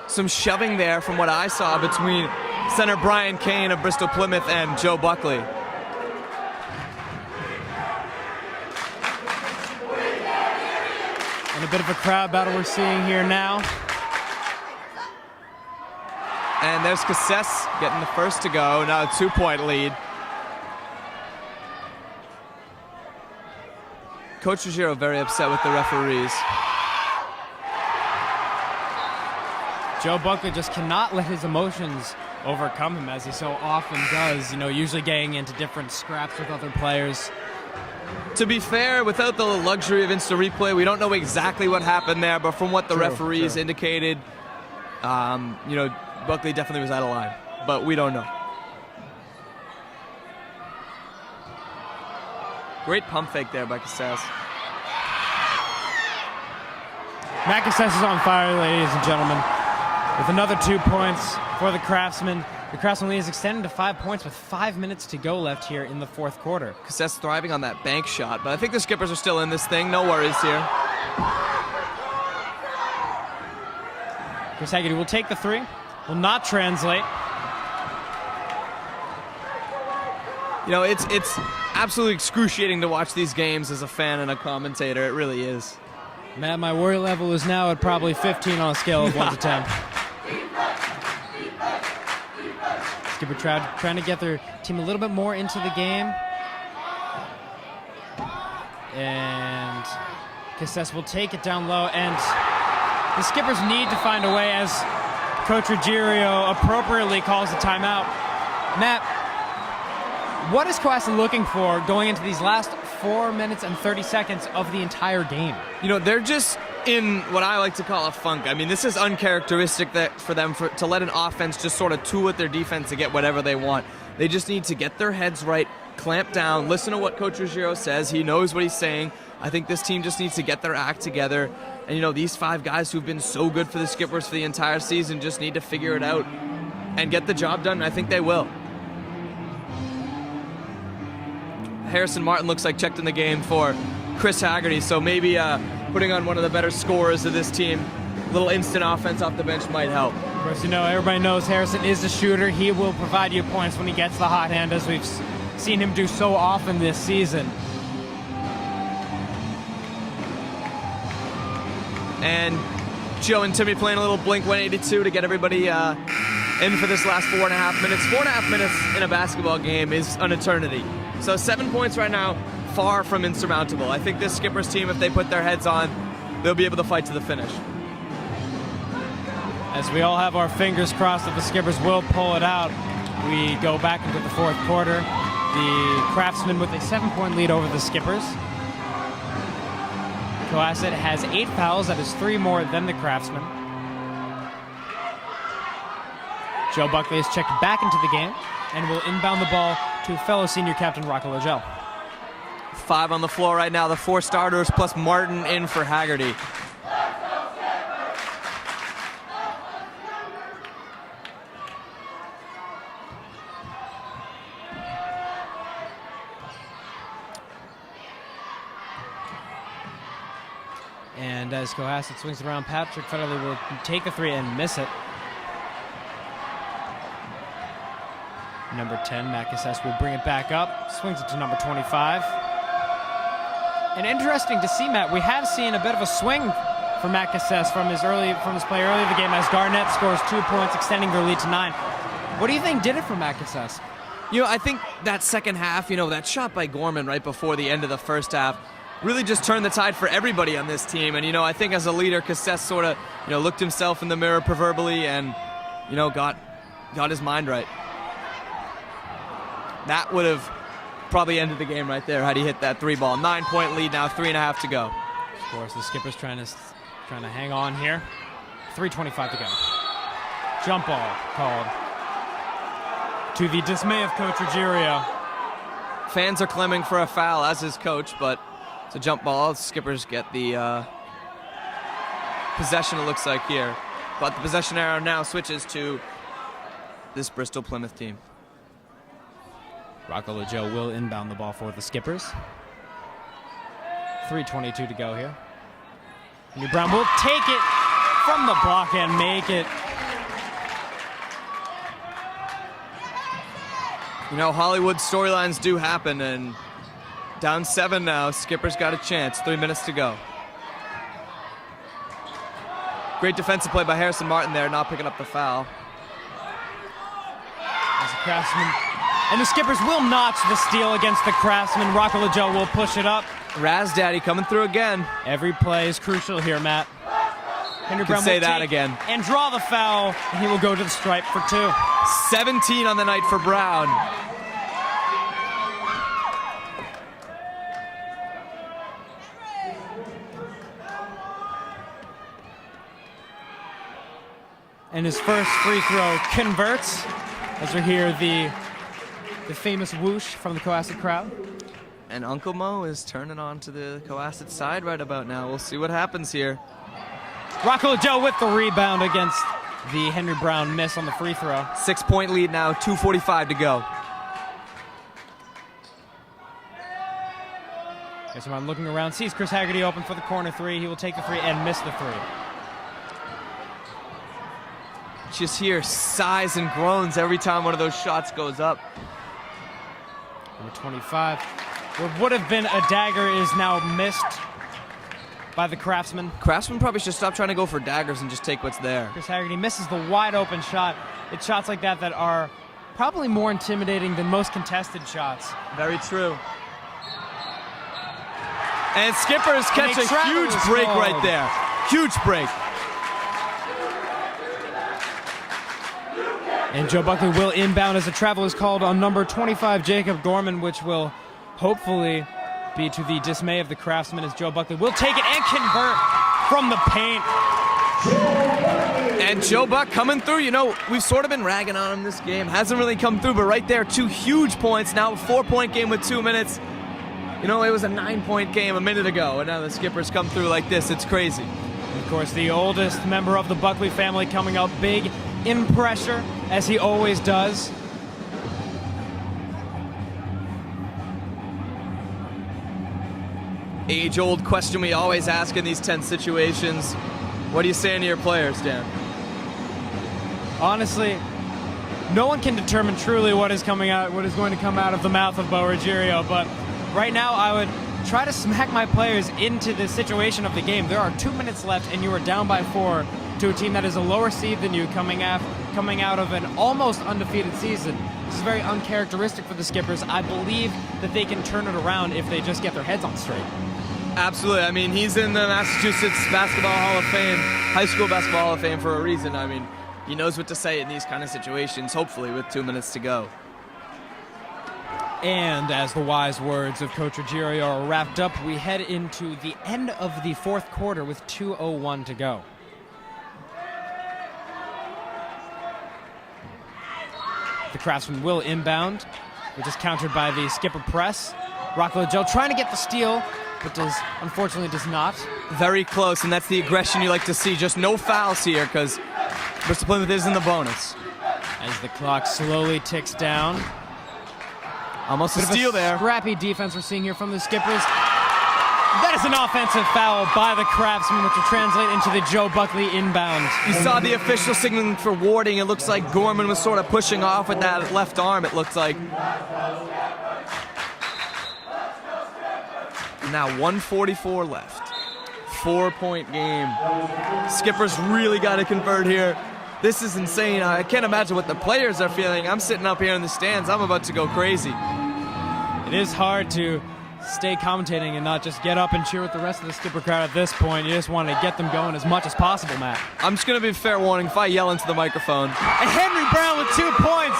Some shoving there from what I saw between center Brian Kane of Bristol Plymouth and Joe Buckley. And a bit of a crowd battle we're seeing here now. And there's Cohasset getting the first to go. Now a 2-point lead. Coach Ruggiero very upset with the referees. Joe Buckley just cannot let his emotions overcome him as he so often does, usually getting into different scraps with other players. to be fair, without the luxury of instant replay, we don't know exactly what happened there, but from what the referees indicated, you know, Buckley definitely was out of line, but we don't know. Great pump fake there by Cohasset. Matt Cohasset is on fire, ladies and gentlemen, with another 2 points for the Craftsman. The Craftsman lead is extended to 5 points with 5 minutes to go left here in the fourth quarter. Cohasset's thriving on that bank shot, but I think the Skippers are still in this thing. No worries here. Chris Haggerty will take the three, will not translate. You know, it's absolutely excruciating to watch these games as a fan and a commentator. It really is. Matt, my worry level is now at probably 15 on a scale of 1 to 10. Skipper trying to get their team a little bit more into the game. And Cohasset will take it down low, and the Skippers need to find a way as Coach Ruggiero appropriately calls the timeout. Matt, what is Cohasset looking for going into these last 4 minutes and 30 seconds of the entire game? You know, they're just in what I like to call a funk. I mean, this is uncharacteristic for them to let an offense just sort of tool at their defense to get whatever they want. They just need to get their heads right, clamp down, listen to what Coach Ruggiero says. He knows what he's saying. I think this team just needs to get their act together. And, you know, these 5 guys who've been so good for the Skippers for the entire season just need to figure it out and get the job done. I think they will. Harrison Martin looks like checked in the game for Chris Haggerty, so maybe putting on one of the better scorers of this team, a little instant offense off the bench might help. Of course, you know, everybody knows Harrison is a shooter. He will provide you points when he gets the hot hand, as we've seen him do so often this season. And Joe and Timmy playing a little Blink 182 to get everybody in for this last 4.5 minutes. 4.5 minutes in a basketball game is an eternity. So 7 points right now, far from insurmountable. I think this Skippers team, if they put their heads on, they'll be able to fight to the finish. As we all have our fingers crossed that the Skippers will pull it out, we go back into the fourth quarter. The Craftsmen with a 7-point lead over the Skippers. Cohasset has 8 fouls, that is 3 more than the Craftsmen. Joe Buckley is checked back into the game and will inbound the ball to fellow senior captain Rocco Logel. 5 on the floor right now, the 4 starters plus Martin in for Haggerty. And as Cohasset swings it around, Patrick Federley will take the 3 and miss it. Number 10, Matt Cohasset will bring it back up, swings it to number 25. And interesting to see, Matt, we have seen a bit of a swing for Matt Cohasset from his play early in the game as Garnett scores 2 points, extending their lead to 9. What do you think did it for Matt Cohasset? You know, I think that second half, you know, that shot by Gorman right before the end of the first half really just turned the tide for everybody on this team. And, you know, I think as a leader, Cohasset sort of, you know, looked himself in the mirror proverbially and, you know, got his mind right. That would have probably ended the game right there had he hit that 3 ball. 9-point lead now, 3.5 to go. Of course, the Skippers trying to hang on here. 3:25 to go. Jump ball called, to the dismay of Coach Ruggiero. Fans are clamoring for a foul, as is Coach, but it's a jump ball. The Skippers get the possession, it looks like here. But the possession arrow now switches to this Bristol Plymouth team. Rocco Logel will inbound the ball for the Skippers. 3:22 to go here. New Brown will take it from the block and make it. You know, Hollywood storylines do happen, and down 7 now. Skippers got a chance. 3 minutes to go. Great defensive play by Harrison Martin there, not picking up the foul. As the Craftsman, and the Skippers will notch the steal against the Craftsman. Rocco Logel will push it up. Raz Daddy coming through again. Every play is crucial here, Matt. Henry Brown say will that take again. And draw the foul, and he will go to the stripe for 2. 17 on the night for Brown. And his first free throw converts, as we hear the famous whoosh from the Cohasset crowd. And Uncle Mo is turning on to the Cohasset side right about now. We'll see what happens here. Rocco Joe with the rebound against the Henry Brown miss on the free throw. 6-point lead now, 2:45 to go. Someone looking around, sees Chris Haggerty open for the corner three. He will take the three and miss the three. Just hear sighs and groans every time one of those shots goes up. Number 25. What would have been a dagger is now missed by the Craftsman. Craftsman probably should stop trying to go for daggers and just take what's there. Chris Haggerty misses the wide open shot. It's shots like that that are probably more intimidating than most contested shots. Very true. And Skippers catch a huge break right there. Huge break. And Joe Buckley will inbound as a travel is called on number 25, Jacob Gorman, which will hopefully be to the dismay of the Craftsman as Joe Buckley will take it and convert from the paint. And Joe Buck coming through. You know, we've sort of been ragging on him this game. Hasn't really come through, but right there, 2 huge points. Now a 4-point game with 2 minutes. You know, it was a 9-point game a minute ago, and now the Skippers come through like this. It's crazy. And of course, the oldest member of the Buckley family coming up big in pressure, as he always does. Age-old question we always ask in these tense situations. What are you saying to your players, Dan? Honestly, no one can determine truly what is going to come out of the mouth of Bo Ruggiero, but right now I would try to smack my players into the situation of the game. There are 2 minutes left and you are down by 4 to a team that is a lower seed than you coming out of an almost undefeated season. This is very uncharacteristic for the Skippers. I believe that they can turn it around if they just get their heads on straight. Absolutely. I mean, he's in the Massachusetts Basketball Hall of Fame, High School Basketball Hall of Fame for a reason. I mean, he knows what to say in these kind of situations, hopefully with 2 minutes to go. And as the wise words of Coach Ruggiero are wrapped up, we head into the end of the fourth quarter with 2:01 to go. The Craftsman will inbound, which is countered by the Skipper press. Rocco Joe trying to get the steal, but unfortunately does not. Very close, and that's the aggression you like to see. Just no fouls here because Bristol Plymouth is in the bonus. As the clock slowly ticks down. Almost a steal there. Scrappy defense we're seeing here from the Skippers. That is an offensive foul by the Craftsman, which will translate into the Joe Buckley inbound. You saw the official signaling for warding. It looks like Gorman was sort of pushing off with that left arm, it looks like. Now 1:44 left. 4-point game. Skippers really got to convert here. This is insane. I can't imagine what the players are feeling. I'm sitting up here in the stands. I'm about to go crazy. It is hard to stay commentating and not just get up and cheer with the rest of the Skipper crowd at this point. You just want to get them going as much as possible, Matt. I'm just going to be fair warning if I yell into the microphone. And Henry Brown with 2 points.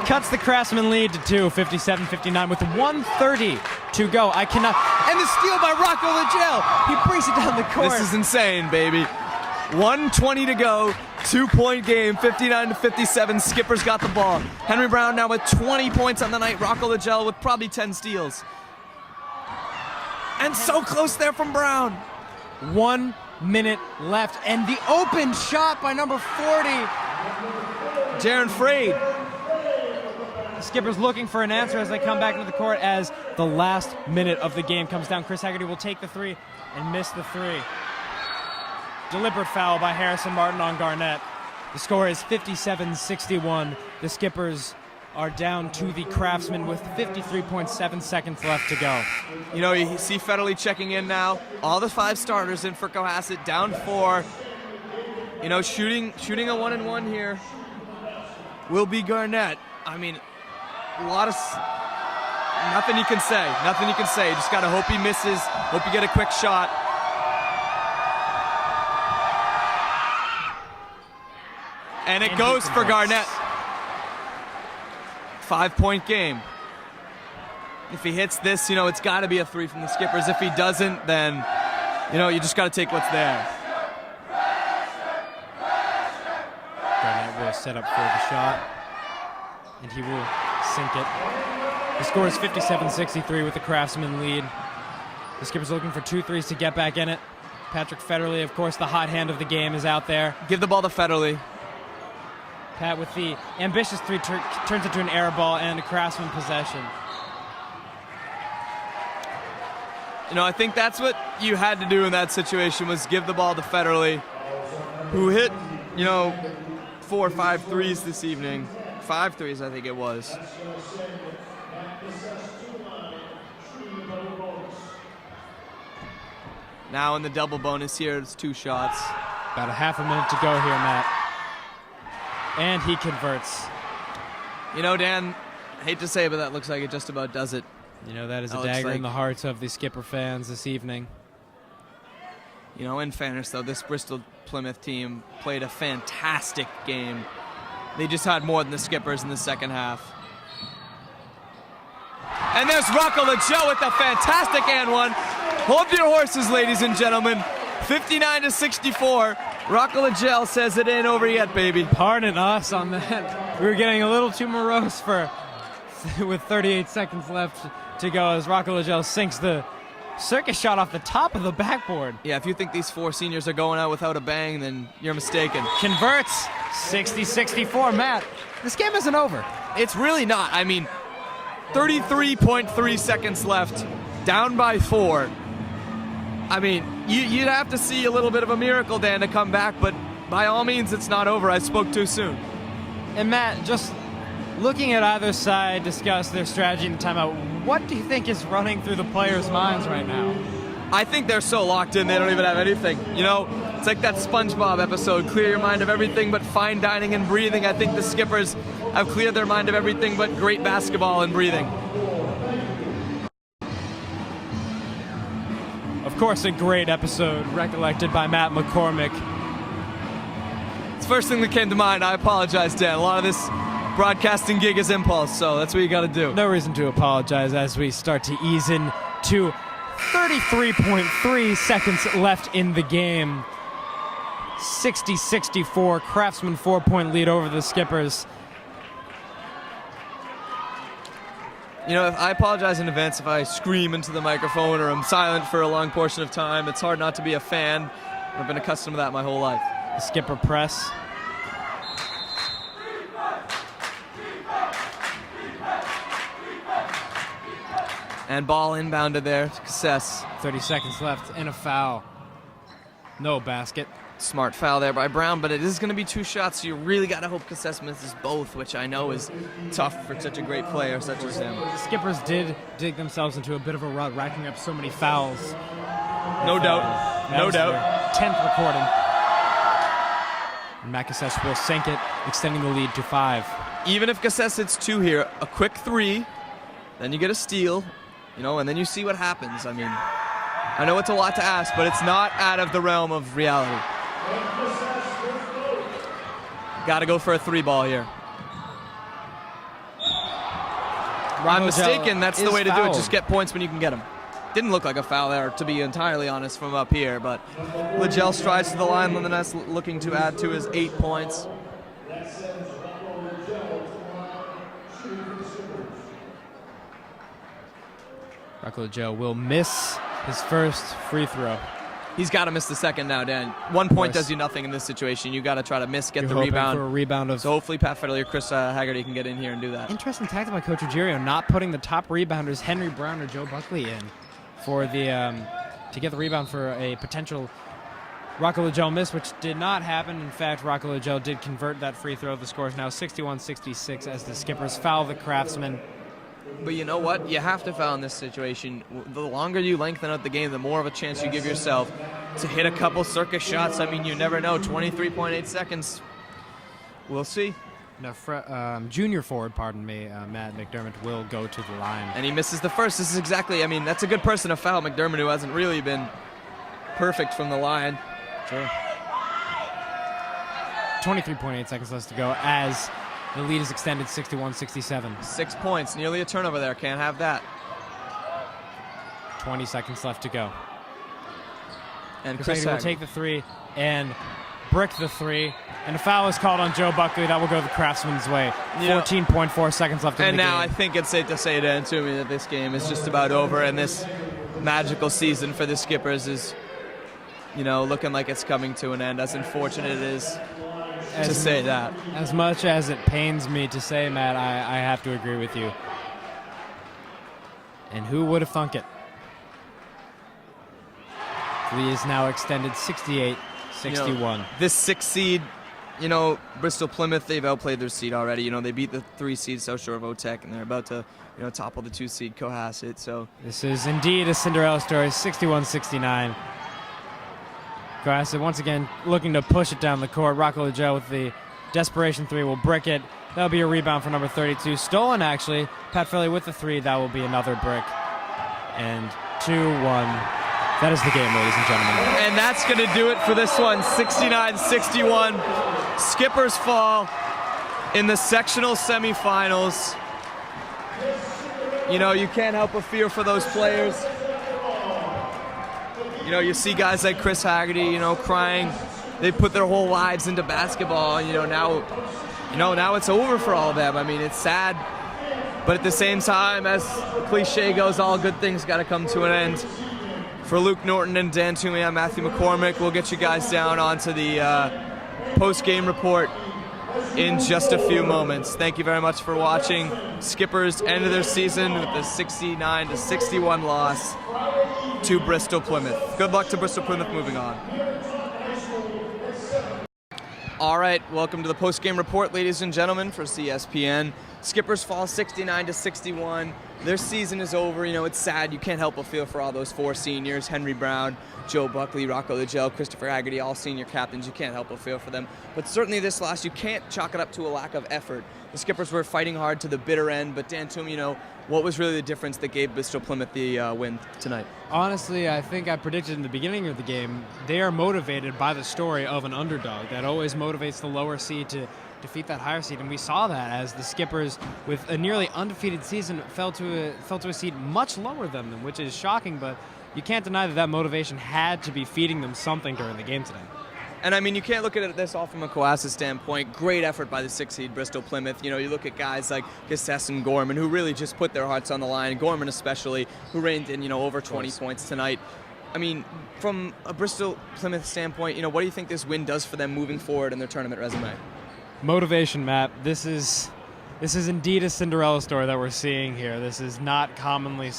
Cuts the Craftsman lead to 2, 57-59 with 1:30 to go. I cannot. And the steal by Rocco Legel. He brings it down the court. This is insane, baby. 1:20 to go, 2-point game, 59-57. Skippers got the ball. Henry Brown now with 20 points on the night. Rocco Legel with probably 10 steals. And so close there from Brown. 1 minute left, and the open shot by number 40. Jaron Frade. The Skippers looking for an answer as they come back into the court as the last minute of the game comes down. Chris Haggerty will take the 3 and miss the 3. Deliberate foul by Harrison Martin on Garnett. The score is 57-61. The Skippers are down to the Craftsman with 53.7 seconds left to go. You know, you see Federley checking in now. All the 5 starters in for Cohasset, down 4. You know, shooting a 1-and-1 here will be Garnett. I mean, nothing you can say. Nothing you can say. You just got to hope he misses, hope you get a quick shot. And it goes for Garnett. 5-point game. If he hits this, you know, it's got to be a 3 from the Skippers. If he doesn't, then, you know, you just got to take what's there. will set up for the shot, and he will sink it. The score is 57-63 with the Craftsman lead. The Skippers looking for 2 threes to get back in it. Patrick Federley, of course, the hot hand of the game, is out there. Give the ball to Federley. Pat with the ambitious three turns into an air ball and a Craftsman possession. You know, I think that's what you had to do in that situation, was give the ball to Federley, who hit, 4 or 5 threes this evening. 5 threes, I think it was. Now in the double bonus here, it's 2 shots. About a half a minute to go here, Matt. And he converts. Dan, I hate to say it, but that looks like it just about does it. That is a dagger in the hearts of the Skipper fans this evening. In fairness, though, this Bristol Plymouth team played a fantastic game. They just had more than the Skippers in the second half. And there's Rocco LaJoe with a fantastic and one. Hold your horses, ladies and gentlemen. 59-64. Rocco LaJoe says it ain't over yet, baby. Pardon us on that. We were getting a little too morose with 38 seconds left to go as Rocco LaJoe sinks the circus shot off the top of the backboard. Yeah, if you think these 4 seniors are going out without a bang, then you're mistaken. Converts. 60-64. Matt, this game isn't over. It's really not. 33.3 seconds left, down by 4. You'd have to see a little bit of a miracle, Dan, to come back, but by all means, it's not over. I spoke too soon. And Matt, just looking at either side discuss their strategy in the timeout, what do you think is running through the players' minds right now? I think they're so locked in, they don't even have anything. It's like that SpongeBob episode, clear your mind of everything but fine dining and breathing. I think the Skippers have cleared their mind of everything but great basketball and breathing. Of course, a great episode recollected by Matt McCormick. It's the first thing that came to mind. I apologize, Dan. A lot of this broadcasting gig is impulse, so that's what you got to do. No reason to apologize as we start to ease in to 33.3 seconds left in the game. 60-64, Craftsman 4-point lead over the Skippers. I apologize in advance if I scream into the microphone or I'm silent for a long portion of time. It's hard not to be a fan. I've been accustomed to that my whole life. The Skipper press. And ball inbounded there to Cohasset. 30 seconds left and a foul. No basket. Smart foul there by Brown, but it is going to be 2 shots, so you really got to hope Cohasset misses both, which I know is tough for such a great player such as him. The Skippers did dig themselves into a bit of a rut, racking up so many fouls. No doubt. No doubt. 10th recording. And Matt Cohasset will sink it, extending the lead to 5. Even if Cohasset hits 2 here, a quick 3, then you get a steal, and then you see what happens. I know it's a lot to ask, but it's not out of the realm of reality. Got to go for a 3 ball here. I'm mistaken. That's the way to do it. Just get points when you can get them. Didn't look like a foul there, to be entirely honest, from up here. But LaJoe strides to the line, nonetheless, looking to add to his 8 points. Rocco LaJoe will miss his first free throw. He's got to miss the second now, Dan. 1 point does you nothing in this situation. You got to try to get the rebound. For a rebound of. So hopefully Pat Federley or Chris Haggerty can get in here and do that. Interesting tactic by Coach Ruggiero, not putting the top rebounders Henry Brown or Joe Buckley in for the to get the rebound for a potential Rocco LaJoe miss, which did not happen. In fact, Rocco LaJoe did convert that free throw. The score is now 61-66 as the Skippers foul the Craftsman. But you know what? You have to foul in this situation. The longer you lengthen out the game, the more of a chance you give yourself to hit a couple circus shots. You never know. 23.8 seconds. We'll see. Now, junior forward, Matt McDermott will go to the line. And he misses the first. This is exactly, that's a good person to foul McDermott, who hasn't really been perfect from the line. Sure. 23.8 seconds left to go as the lead is extended 61-67. 6 points, nearly a turnover there. Can't have that. 20 seconds left to go. And Chris will take the 3 and brick the 3. And a foul is called on Joe Buckley. That will go the Craftsman's way. 14.4 seconds left in the game. And now I think it's safe to say, Dan Toomey, that this game is just about over, and this magical season for the Skippers is, looking like it's coming to an end, as unfortunate it is to say that. As much as it pains me to say, Matt, I have to agree with you. And who would have thunk it? Lead is now extended 68-61. This 6th seed, Bristol Plymouth, they've outplayed their seed already. They beat the 3 seed South Shore Votech, and they're about to, topple the 2 seed Cohasset. So this is indeed a Cinderella story, 61-69. Cohasset once again looking to push it down the court. Rocco Legel with the desperation 3 will brick it. That'll be a rebound for number 32. Stolen, actually. Pat Fairley with the 3. That will be another brick. And 2-1. That is the game, ladies and gentlemen. And that's going to do it for this one, 69-61. Skippers fall in the sectional semifinals. You can't help but fear for those players. You see guys like Chris Haggerty, crying. They put their whole lives into basketball. Now it's over for all of them. I mean, it's sad. But at the same time, as the cliche goes, all good things got to come to an end. For Luke Norton and Dan Toomey, I'm Matthew McCormick. We'll get you guys down onto the post-game report in just a few moments. Thank you very much for watching. Skippers ended their season with a 69-61 loss to Bristol Plymouth. Good luck to Bristol Plymouth moving on. All right, welcome to the post-game report, ladies and gentlemen, for CSPN. Skippers fall 69-61. Their season is over. It's sad. You can't help but feel for all those 4 seniors: Henry Brown, Joe Buckley, Rocco Legel, Christopher Haggerty, all senior captains. You can't help but feel for them. But certainly this loss, you can't chalk it up to a lack of effort. The Skippers were fighting hard to the bitter end, but Dan Toomey, what was really the difference that gave Bristol Plymouth the win tonight? Honestly, I think I predicted in the beginning of the game, they are motivated by the story of an underdog. That always motivates the lower seed to defeat that higher seed, and we saw that as the Skippers, with a nearly undefeated season, fell to a seed much lower than them, which is shocking, but you can't deny that motivation had to be feeding them something during the game today. And I mean, you can't look at this all from a Cohasset standpoint. Great effort by the 6th seed Bristol Plymouth. You look at guys like Cohasset and Gorman, who really just put their hearts on the line. Gorman especially, who reigned in over 20 points tonight. I mean, from a Bristol Plymouth standpoint, what do you think this win does for them moving forward in their tournament resume? Motivation, Matt. This is indeed a Cinderella story that we're seeing here. This is not commonly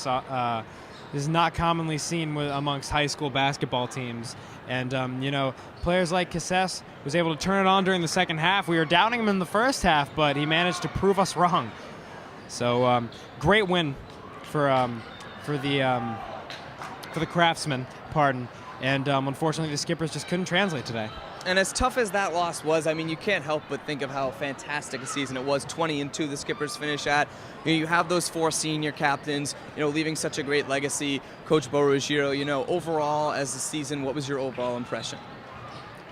seen amongst high school basketball teams. And players like Cohasset was able to turn it on during the second half. We were doubting him in the first half, but he managed to prove us wrong. So great win for the Craftsmen, and unfortunately the Skippers just couldn't translate today. And as tough as that loss was, I mean, you can't help but think of how fantastic a season it was. 20-2 the Skippers finish at. You have those 4 senior captains, leaving such a great legacy. Coach Bo Ruggiero, overall as the season, what was your overall impression?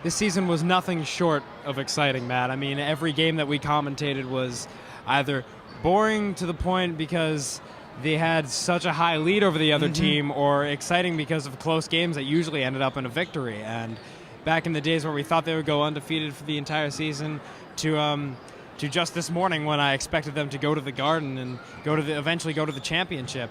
This season was nothing short of exciting, Matt. I mean, every game that we commentated was either boring to the point because they had such a high lead over the other team, or exciting because of close games that usually ended up in a victory. And back in the days where we thought they would go undefeated for the entire season, to just this morning when I expected them to go to the Garden and eventually go to the championship.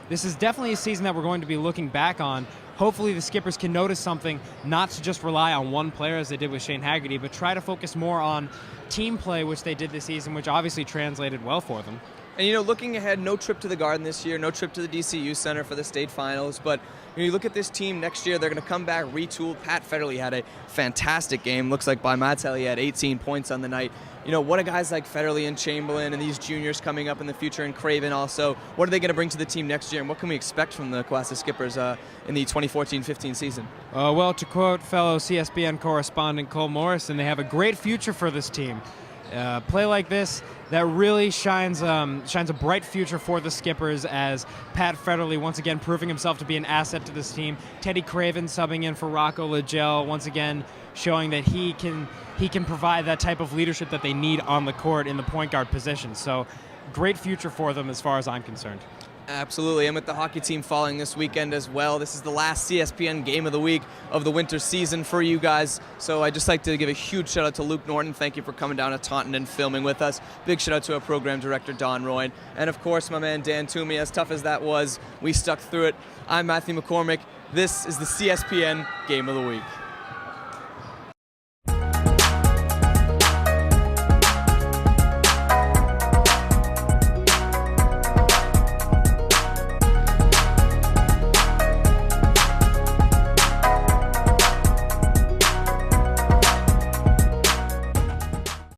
This is definitely a season that we're going to be looking back on. Hopefully the Skippers can notice something, not to just rely on one player as they did with Shane Haggerty, but try to focus more on team play, which they did this season, which obviously translated well for them. And looking ahead, no trip to the Garden this year, no trip to the DCU Center for the state finals, but you look at this team next year, they're going to come back retooled. Pat Federley had a fantastic game. Looks like by my tell he had 18 points on the night. What are guys like Federley and Chamberlain and these juniors coming up in the future, and Craven also, what are they going to bring to the team next year, and what can we expect from the Cohasset Skippers in the 2014-15 season? Well, to quote fellow CSBN correspondent Cole Morrison, they have a great future for this team. Play like this, that really shines a bright future for the Skippers, as Pat Federley once again proving himself to be an asset to this team. Teddy Craven subbing in for Rocco Legel, once again showing that he can provide that type of leadership that they need on the court in the point guard position. So great future for them as far as I'm concerned. Absolutely, and with the hockey team following this weekend as well, this is the last CSPN game of the week of the winter season for you guys. So I'd just like to give a huge shout out to Luke Norton. Thank you for coming down to Taunton and filming with us. Big shout out to our program director, Don Roy. And of course, my man Dan Toomey. As tough as that was, we stuck through it. I'm Matthew McCormick. This is the CSPN Game of the Week.